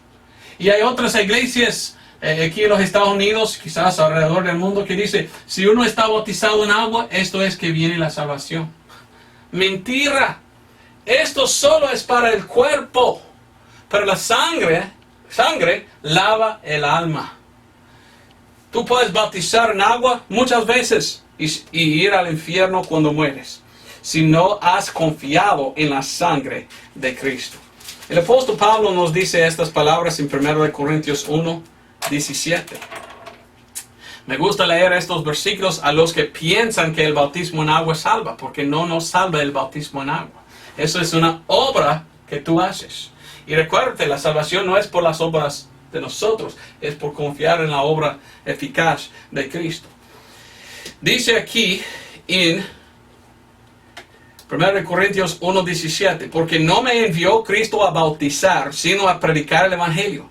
Y hay otras iglesias aquí en los Estados Unidos, quizás alrededor del mundo, que dice, si uno está bautizado en agua, esto es que viene la salvación. Mentira. Esto solo es para el cuerpo. Pero la sangre lava el alma. Tú puedes bautizar en agua muchas veces y ir al infierno cuando mueres, si no has confiado en la sangre de Cristo. El apóstol Pablo nos dice estas palabras en 1 Corintios 1:17. Me gusta leer estos versículos a los que piensan que el bautismo en agua salva, porque no nos salva el bautismo en agua. Eso es una obra que tú haces. Y recuérdate, la salvación no es por las obras de nosotros, es por confiar en la obra eficaz de Cristo. Dice aquí en 1 Corintios 1:17, porque no me envió Cristo a bautizar, sino a predicar el Evangelio.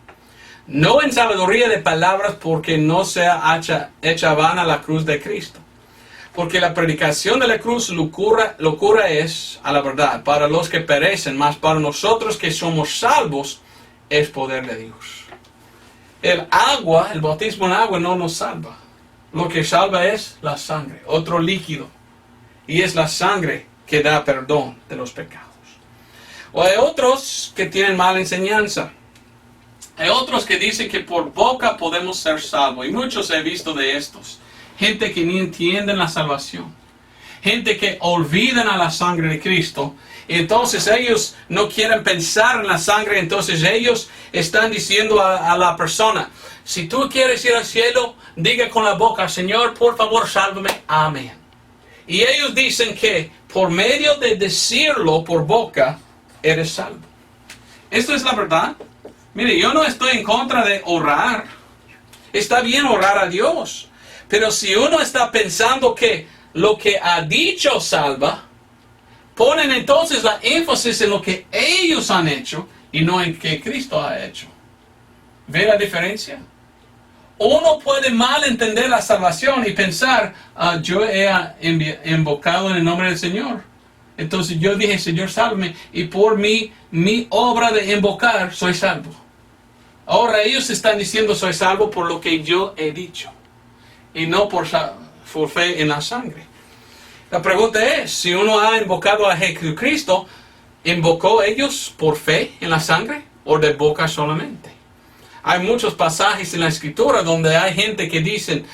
No en sabiduría de palabras, porque no sea hecha vana la cruz de Cristo. Porque la predicación de la cruz locura es a la verdad, para los que perecen, mas para nosotros que somos salvos, es poder de Dios. El bautismo en agua no nos salva. Lo que salva es la sangre, otro líquido. Y es la sangre que da perdón de los pecados. O hay otros que tienen mala enseñanza. Hay otros que dicen que por boca podemos ser salvos. Y muchos he visto de estos. Gente que ni entienden la salvación. Gente que olvidan a la sangre de Cristo. Y entonces ellos no quieren pensar en la sangre. Entonces ellos están diciendo a la persona, si tú quieres ir al cielo, diga con la boca, Señor, por favor, sálvame. Amén. Y ellos dicen que por medio de decirlo por boca, eres salvo. Esto es la verdad. Mire, yo no estoy en contra de orar. Está bien orar a Dios. Pero si uno está pensando que lo que ha dicho salva, ponen entonces la énfasis en lo que ellos han hecho y no en que Cristo ha hecho. ¿Ve la diferencia? Uno puede mal entender la salvación y pensar, yo he invocado en el nombre del Señor. Entonces yo dije, Señor, sálvame, y por mi obra de invocar, soy salvo. Ahora ellos están diciendo, soy salvo por lo que yo he dicho, y no por fe en la sangre. La pregunta es, si uno ha invocado a Jesucristo, ¿invocó ellos por fe en la sangre o de boca solamente? Hay muchos pasajes en la Escritura donde hay gente que dicen,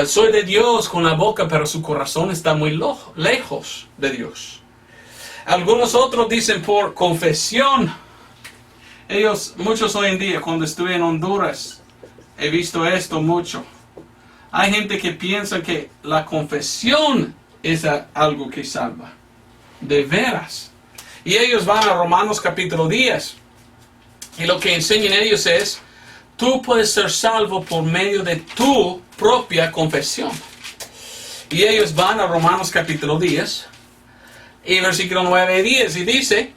soy de Dios con la boca, pero su corazón está muy lejos de Dios. Algunos otros dicen por confesión. Muchos hoy en día, cuando estuve en Honduras, he visto esto mucho. Hay gente que piensa que la confesión es algo que salva. De veras. Y ellos van a Romanos capítulo 10. Y lo que enseñan ellos es, tú puedes ser salvo por medio de tu propia confesión. Y ellos van a Romanos capítulo 10. Y versículo 9 y 10. Y dice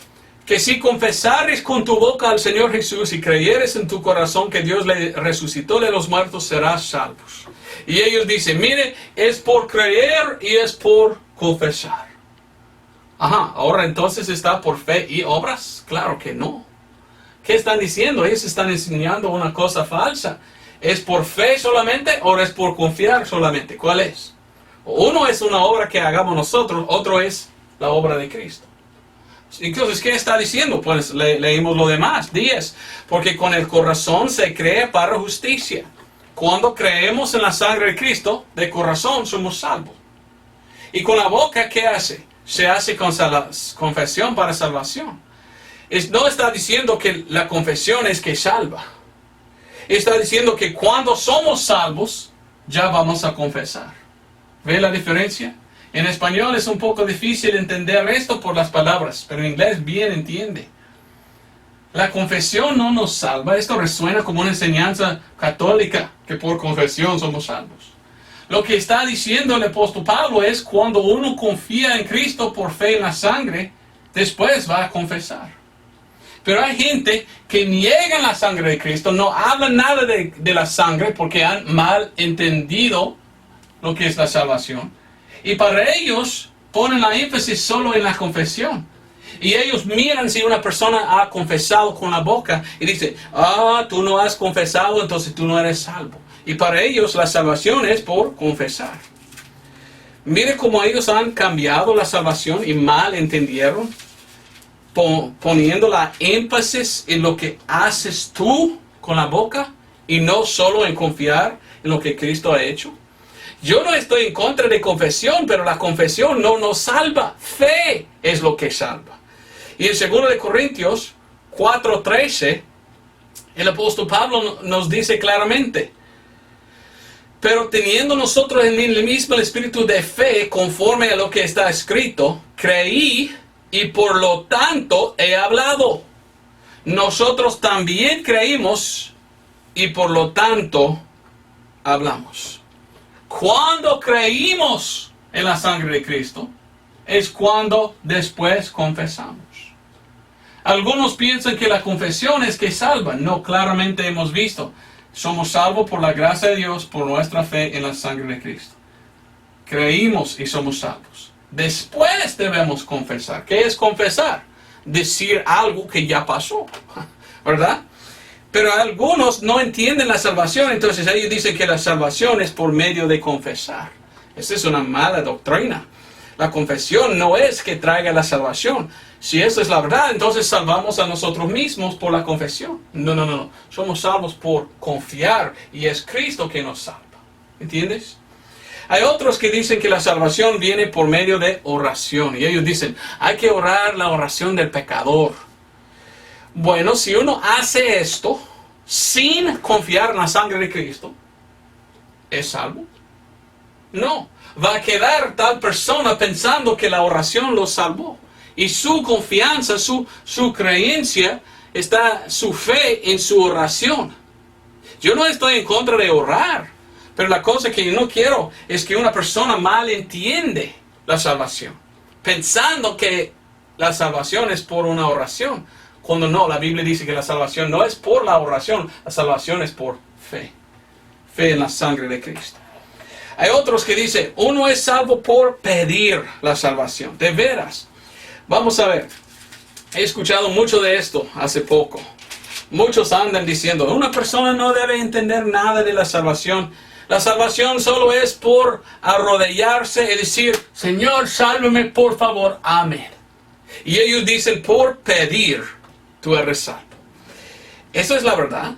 que si confesares con tu boca al Señor Jesús y creyeres en tu corazón que Dios le resucitó de los muertos, serás salvos. Y ellos dicen, mire, es por creer y es por confesar. Ajá, ahora entonces está por fe y obras. Claro que no. ¿Qué están diciendo? Ellos están enseñando una cosa falsa. ¿Es por fe solamente o es por confiar solamente? ¿Cuál es? Uno es una obra que hagamos nosotros, otro es la obra de Cristo. Entonces, ¿qué está diciendo? Pues leímos lo demás, 10. Porque con el corazón se cree para justicia. Cuando creemos en la sangre de Cristo, de corazón somos salvos. Y con la boca, ¿qué hace? Se hace con confesión para salvación. No está diciendo que la confesión es que salva. Está diciendo que cuando somos salvos, ya vamos a confesar. ¿Ve la diferencia? En español es un poco difícil entender esto por las palabras, pero en inglés bien entiende. La confesión no nos salva. Esto resuena como una enseñanza católica, que por confesión somos salvos. Lo que está diciendo el apóstol Pablo es cuando uno confía en Cristo por fe en la sangre, después va a confesar. Pero hay gente que niega la sangre de Cristo, no hablan nada de la sangre porque han mal entendido lo que es la salvación. Y para ellos ponen la énfasis solo en la confesión. Y ellos miran si una persona ha confesado con la boca y dicen, tú no has confesado, entonces tú no eres salvo. Y para ellos la salvación es por confesar. Mire cómo ellos han cambiado la salvación y mal entendieron, poniendo la énfasis en lo que haces tú con la boca y no solo en confiar en lo que Cristo ha hecho. Yo no estoy en contra de confesión, pero la confesión no nos salva. Fe es lo que salva. Y en 2 Corintios 4:13, el apóstol Pablo nos dice claramente, pero teniendo nosotros en el mismo espíritu de fe, conforme a lo que está escrito, creí y por lo tanto he hablado. Nosotros también creímos y por lo tanto hablamos. Cuando creímos en la sangre de Cristo, es cuando después confesamos. Algunos piensan que la confesión es que salva. No, claramente hemos visto. Somos salvos por la gracia de Dios, por nuestra fe en la sangre de Cristo. Creímos y somos salvos. Después debemos confesar. ¿Qué es confesar? Decir algo que ya pasó, ¿verdad? Pero algunos no entienden la salvación, entonces ellos dicen que la salvación es por medio de confesar. Esa es una mala doctrina. La confesión no es que traiga la salvación. Si eso es la verdad, entonces salvamos a nosotros mismos por la confesión. No. Somos salvos por confiar y es Cristo que nos salva. ¿Entiendes? Hay otros que dicen que la salvación viene por medio de oración. Y ellos dicen, hay que orar la oración del pecador. Bueno, si uno hace esto sin confiar en la sangre de Cristo, ¿es salvo? No. Va a quedar tal persona pensando que la oración lo salvó. Y su confianza, su creencia, está su fe en su oración. Yo no estoy en contra de orar, pero la cosa que yo no quiero es que una persona mal entiende la salvación, pensando que la salvación es por una oración, cuando no, la Biblia dice que la salvación no es por la oración, la salvación es por fe. Fe en la sangre de Cristo. Hay otros que dicen, uno es salvo por pedir la salvación. De veras. Vamos a ver, he escuchado mucho de esto hace poco. Muchos andan diciendo, una persona no debe entender nada de la salvación. La salvación solo es por arrodillarse y decir, Señor, sálvame por favor, amén. Y ellos dicen, por pedir, tú eres salvo. Eso es la verdad.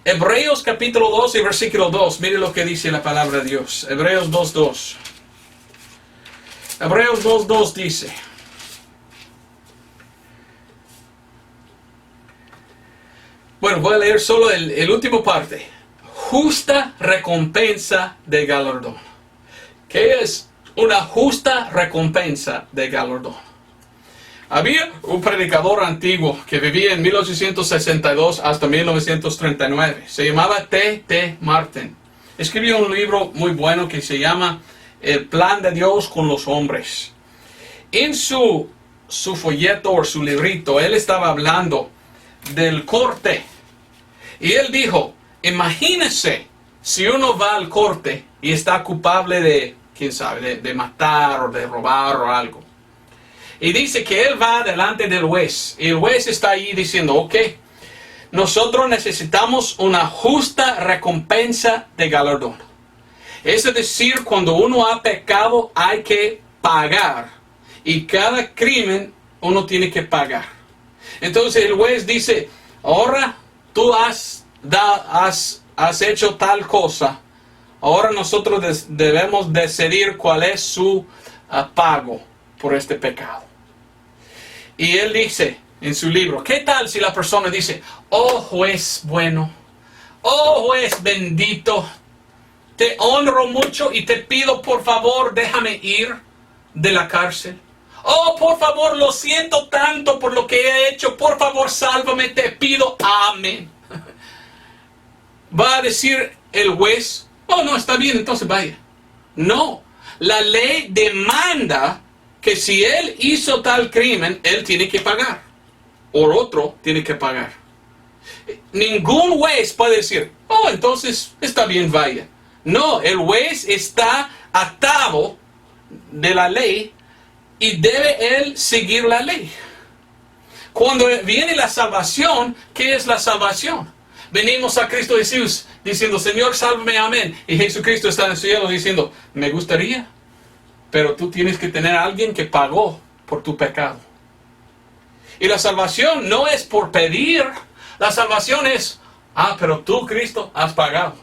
Hebreos capítulo 2 y versículo 2, mire lo que dice la palabra de Dios. Hebreos 2:2. Hebreos 2:2 dice, bueno, voy a leer solo el último parte. Justa recompensa de galardón. ¿Qué es una justa recompensa de galardón? Había un predicador antiguo que vivía en 1862 hasta 1939. Se llamaba T.T. Martin. Escribió un libro muy bueno que se llama El plan de Dios con los hombres. En su folleto o su librito, él estaba hablando del corte. Y él dijo, imagínese si uno va al corte y está culpable de, quién sabe, de matar o de robar o algo. Y dice que él va delante del juez. Y el juez está ahí diciendo, ok, nosotros necesitamos una justa recompensa de galardón. Es decir, cuando uno ha pecado hay que pagar. Y cada crimen uno tiene que pagar. Entonces el juez dice, ahora tú has hecho tal cosa. Ahora nosotros debemos decidir cuál es su pago por este pecado. Y él dice en su libro, ¿qué tal si la persona dice, oh juez bueno, oh juez bendito, te honro mucho y te pido por favor déjame ir de la cárcel? Oh, por favor, lo siento tanto por lo que he hecho, por favor sálvame, te pido, amén. Va a decir el juez, oh no, está bien, entonces vaya. No, la ley demanda que si él hizo tal crimen, él tiene que pagar. O otro tiene que pagar. Ningún juez puede decir, oh, entonces está bien, vaya. No, el juez está atado de la ley y debe él seguir la ley. Cuando viene la salvación, ¿qué es la salvación? Venimos a Cristo Jesús diciendo, Señor, sálvame, amén. Y Jesucristo está en el cielo diciendo, me gustaría, pero tú tienes que tener a alguien que pagó por tu pecado. Y la salvación no es por pedir, la salvación es, pero tú, Cristo, has pagado.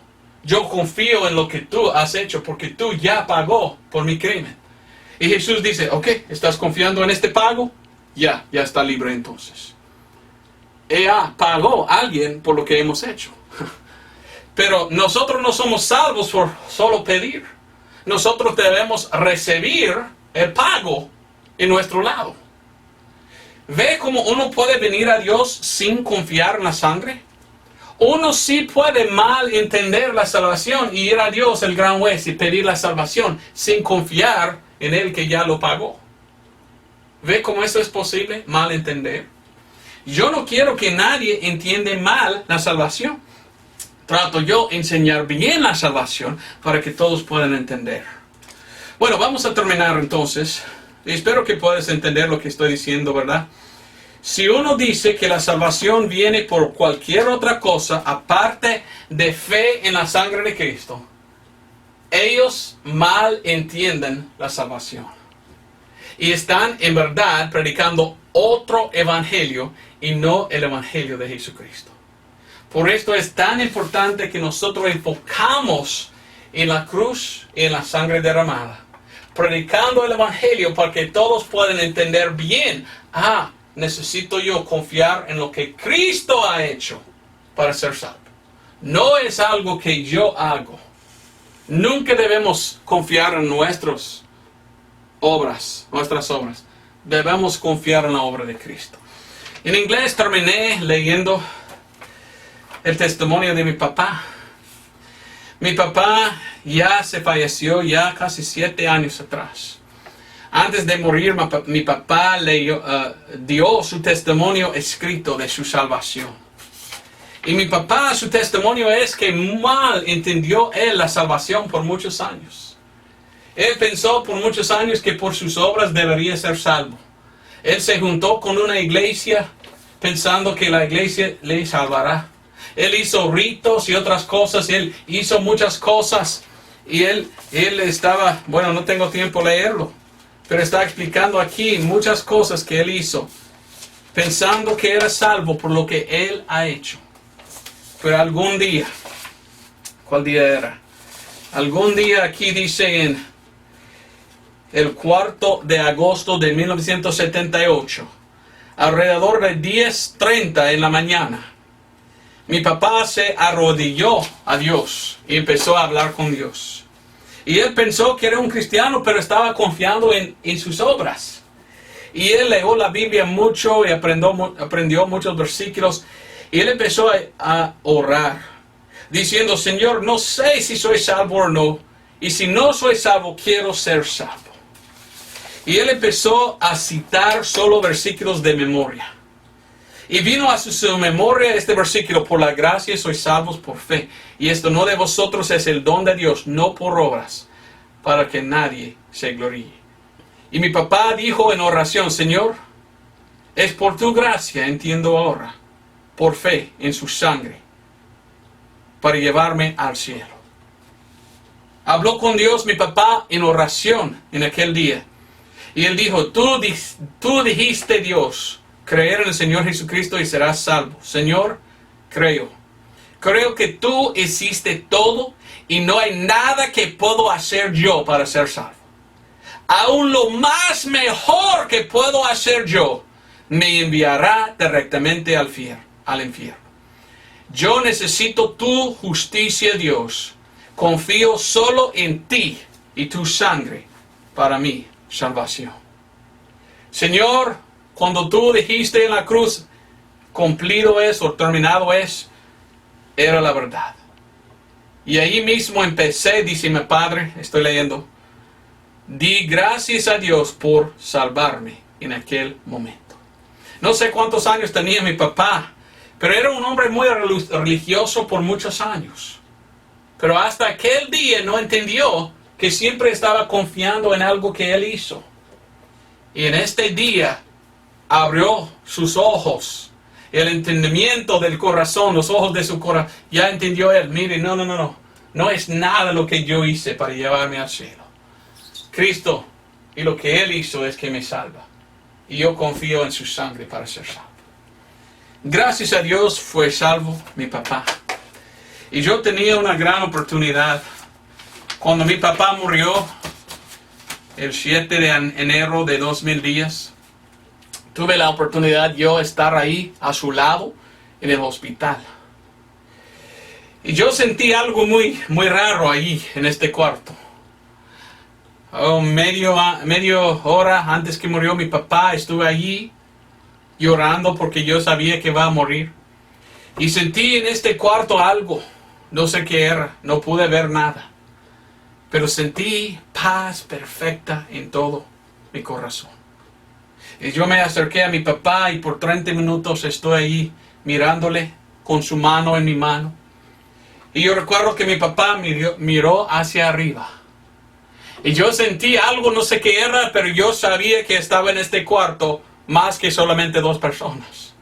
Yo confío en lo que tú has hecho porque tú ya pagó por mi crimen. Y Jesús dice, ok, ¿estás confiando en este pago? Ya está libre entonces. Ella pagó a alguien por lo que hemos hecho. Pero nosotros no somos salvos por solo pedir. Nosotros debemos recibir el pago en nuestro lado. ¿Ve cómo uno puede venir a Dios sin confiar en la sangre? Uno sí puede mal entender la salvación y ir a Dios, el gran juez, y pedir la salvación sin confiar en Él que ya lo pagó. ¿Ve cómo eso es posible? Mal entender. Yo no quiero que nadie entienda mal la salvación. Trato yo de enseñar bien la salvación para que todos puedan entender. Bueno, vamos a terminar entonces. Espero que puedas entender lo que estoy diciendo, ¿verdad? Si uno dice que la salvación viene por cualquier otra cosa aparte de fe en la sangre de Cristo, ellos mal entienden la salvación. Y están en verdad predicando otro evangelio y no el evangelio de Jesucristo. Por esto es tan importante que nosotros enfocamos en la cruz y en la sangre derramada, predicando el evangelio para que todos puedan entender bien. Necesito yo confiar en lo que Cristo ha hecho para ser salvo. No es algo que yo hago. Nunca debemos confiar en nuestras obras. Debemos confiar en la obra de Cristo. En inglés terminé leyendo el testimonio de mi papá. Mi papá ya se falleció ya casi 7 años atrás. Antes de morir, mi papá dio su testimonio escrito de su salvación. Y mi papá, su testimonio es que mal entendió él la salvación por muchos años. Él pensó por muchos años que por sus obras debería ser salvo. Él se juntó con una iglesia pensando que la iglesia le salvará. Él hizo ritos y otras cosas, él hizo muchas cosas. Y él estaba, no tengo tiempo de leerlo, pero está explicando aquí muchas cosas que él hizo, pensando que era salvo por lo que él ha hecho. Pero algún día, ¿cuál día era? Algún día aquí dice en el 4 de agosto de 1978, alrededor de 10:30 en la mañana, mi papá se arrodilló a Dios y empezó a hablar con Dios. Y él pensó que era un cristiano, pero estaba confiando en sus obras. Y él leyó la Biblia mucho y aprendió muchos versículos. Y él empezó a orar, diciendo, Señor, no sé si soy salvo o no. Y si no soy salvo, quiero ser salvo. Y él empezó a citar solo versículos de memoria. Y vino a su memoria este versículo, por la gracia sois salvos por fe. Y esto no de vosotros es el don de Dios, no por obras, para que nadie se gloríe. Y mi papá dijo en oración, Señor, es por tu gracia, entiendo ahora, por fe en su sangre, para llevarme al cielo. Habló con Dios mi papá en oración en aquel día. Y él dijo, tú dijiste, Dios, creer en el Señor Jesucristo y serás salvo. Señor, creo. Creo que tú hiciste todo y no hay nada que puedo hacer yo para ser salvo. Aún lo más mejor que puedo hacer yo me enviará directamente al infierno. Yo necesito tu justicia, Dios. Confío solo en ti y tu sangre para mi salvación. Señor, cuando tú dijiste en la cruz, cumplido es o terminado es, era la verdad. Y ahí mismo empecé, dice mi padre, estoy leyendo, di gracias a Dios por salvarme en aquel momento. No sé cuántos años tenía mi papá, pero era un hombre muy religioso por muchos años. Pero hasta aquel día no entendió que siempre estaba confiando en algo que él hizo. Y en este día, abrió sus ojos, el entendimiento del corazón, los ojos de su corazón. Ya entendió él, mire, no es nada lo que yo hice para llevarme al cielo. Cristo, y lo que Él hizo es que me salva. Y yo confío en su sangre para ser salvo. Gracias a Dios fue salvo mi papá. Y yo tenía una gran oportunidad. Cuando mi papá murió, el 7 de enero de 2010, tuve la oportunidad yo estar ahí a su lado en el hospital. Y yo sentí algo muy raro ahí en este cuarto. Medio hora antes que murió mi papá, estuve allí llorando porque yo sabía que iba a morir. Y sentí en este cuarto algo, no sé qué era, no pude ver nada. Pero sentí paz perfecta en todo mi corazón. Y yo me acerqué a mi papá y por 30 minutos estoy ahí mirándole con su mano en mi mano. Y yo recuerdo que mi papá miró hacia arriba. Y yo sentí algo, no sé qué era, pero yo sabía que estaba en este cuarto más que solamente 2 personas.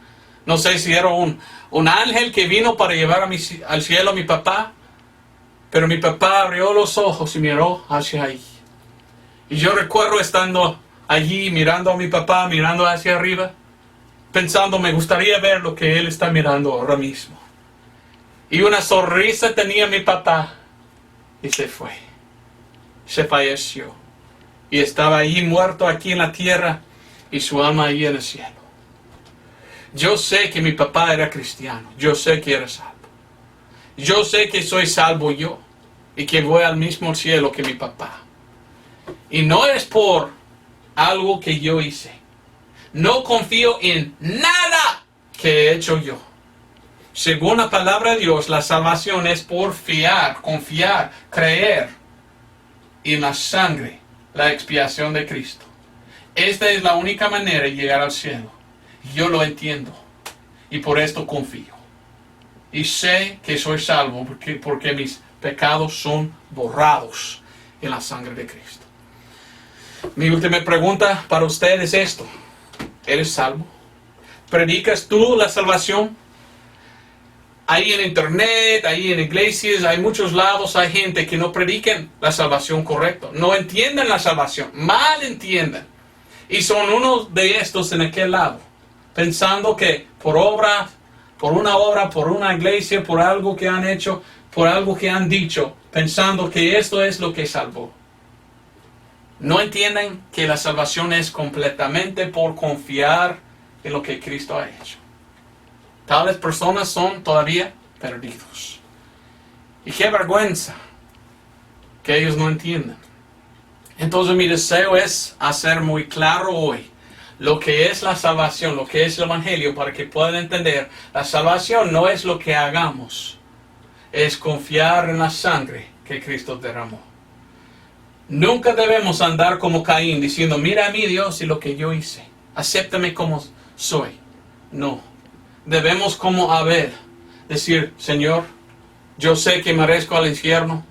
No sé si era un ángel que vino para llevar al cielo a mi papá, pero mi papá abrió los ojos y miró hacia ahí. Y yo recuerdo estando allí mirando a mi papá, mirando hacia arriba, pensando, me gustaría ver lo que él está mirando ahora mismo. Y una sonrisa tenía mi papá y se fue. Se falleció y estaba ahí muerto aquí en la tierra y su alma ahí en el cielo. Yo sé que mi papá era cristiano, yo sé que era salvo, yo sé que soy salvo yo y que voy al mismo cielo que mi papá. Y no es por algo que yo hice, no confío en nada que he hecho yo. Según la palabra de Dios, la salvación es por fiar, confiar, creer y en la sangre, la expiación de Cristo. Esta es la única manera de llegar al cielo. Yo lo entiendo y por esto confío. Y sé que soy salvo porque mis pecados son borrados en la sangre de Cristo. Mi última pregunta para usted es esto. ¿Eres salvo? ¿Predicas tú la salvación? Ahí en internet, ahí en iglesias, hay muchos lados, hay gente que no predican la salvación correcta. No entienden la salvación, mal entienden. Y son unos de estos en aquel lado, pensando que por una iglesia, por algo que han hecho, por algo que han dicho, pensando que esto es lo que salvó. No entienden que la salvación es completamente por confiar en lo que Cristo ha hecho. Tales personas son todavía perdidos. Y qué vergüenza que ellos no entiendan. Entonces mi deseo es hacer muy claro hoy lo que es la salvación, lo que es el Evangelio, para que puedan entender. La salvación no es lo que hagamos, es confiar en la sangre que Cristo derramó. Nunca debemos andar como Caín diciendo, mira a mí Dios y lo que yo hice, acéptame como soy. No. Debemos como Abel decir, Señor, yo sé que merezco al infierno,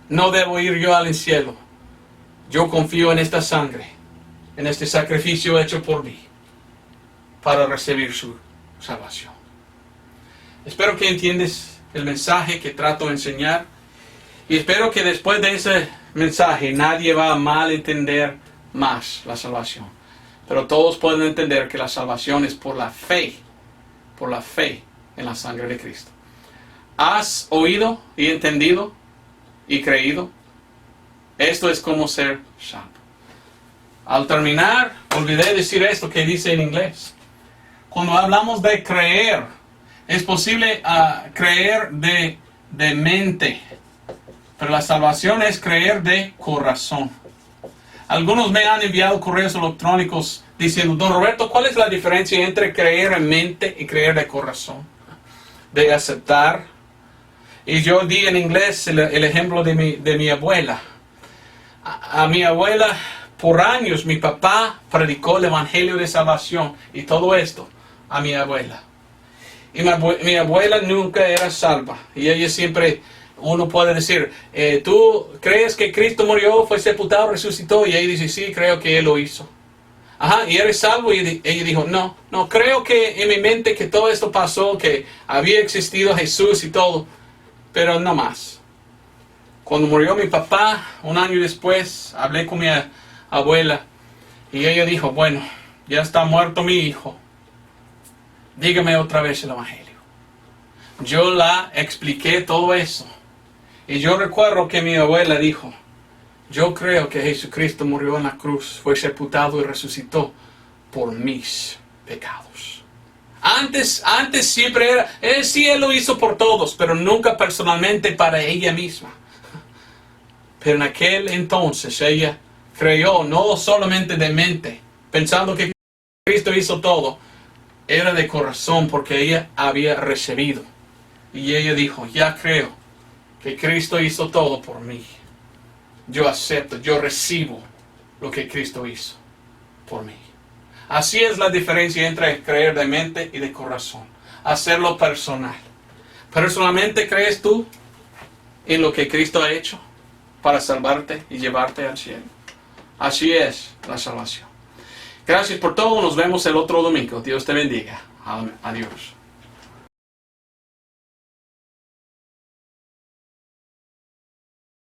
no debo ir yo al cielo. Yo confío en esta sangre, en este sacrificio hecho por mí, para recibir su salvación. Espero que entiendas el mensaje que trato de enseñar y espero que después de ese mensaje nadie va a malentender más la salvación. Pero todos pueden entender que la salvación es por la fe en la sangre de Cristo. ¿Has oído y entendido y creído? Esto es como ser salvo. Al terminar, olvidé decir esto que dice en inglés. Cuando hablamos de creer, es posible creer de mente, pero la salvación es creer de corazón. Algunos me han enviado correos electrónicos diciendo, Don Roberto, ¿cuál es la diferencia entre creer en mente y creer de corazón? De aceptar. Y yo di en inglés el ejemplo de mi abuela. A mi abuela, por años, mi papá predicó el Evangelio de salvación y todo esto a mi abuela. Y mi abuela nunca era salva. Y ella siempre, uno puede decir, ¿tú crees que Cristo murió, fue sepultado, resucitó? Y ella dice, sí, creo que Él lo hizo. ajá, ¿y eres salvo? Y ella dijo, no, creo que en mi mente que todo esto pasó, que había existido Jesús y todo, pero no más. Cuando murió mi papá, un año después, hablé con mi abuela y ella dijo, bueno, ya está muerto mi hijo, dígame otra vez el Evangelio. Yo la expliqué todo eso. Y yo recuerdo que mi abuela dijo, yo creo que Jesucristo murió en la cruz, fue sepultado y resucitó por mis pecados. Antes siempre era, sí, Él lo hizo por todos, pero nunca personalmente para ella misma. Pero en aquel entonces ella creyó, no solamente de mente, pensando que Cristo hizo todo, era de corazón porque ella había recibido. Y ella dijo, ya creo que Cristo hizo todo por mí. Yo acepto, yo recibo lo que Cristo hizo por mí. Así es la diferencia entre creer de mente y de corazón. Hacerlo personal. ¿Personalmente crees tú en lo que Cristo ha hecho para salvarte y llevarte al cielo? Así es la salvación. Gracias por todo. Nos vemos el otro domingo. Dios te bendiga. Adiós.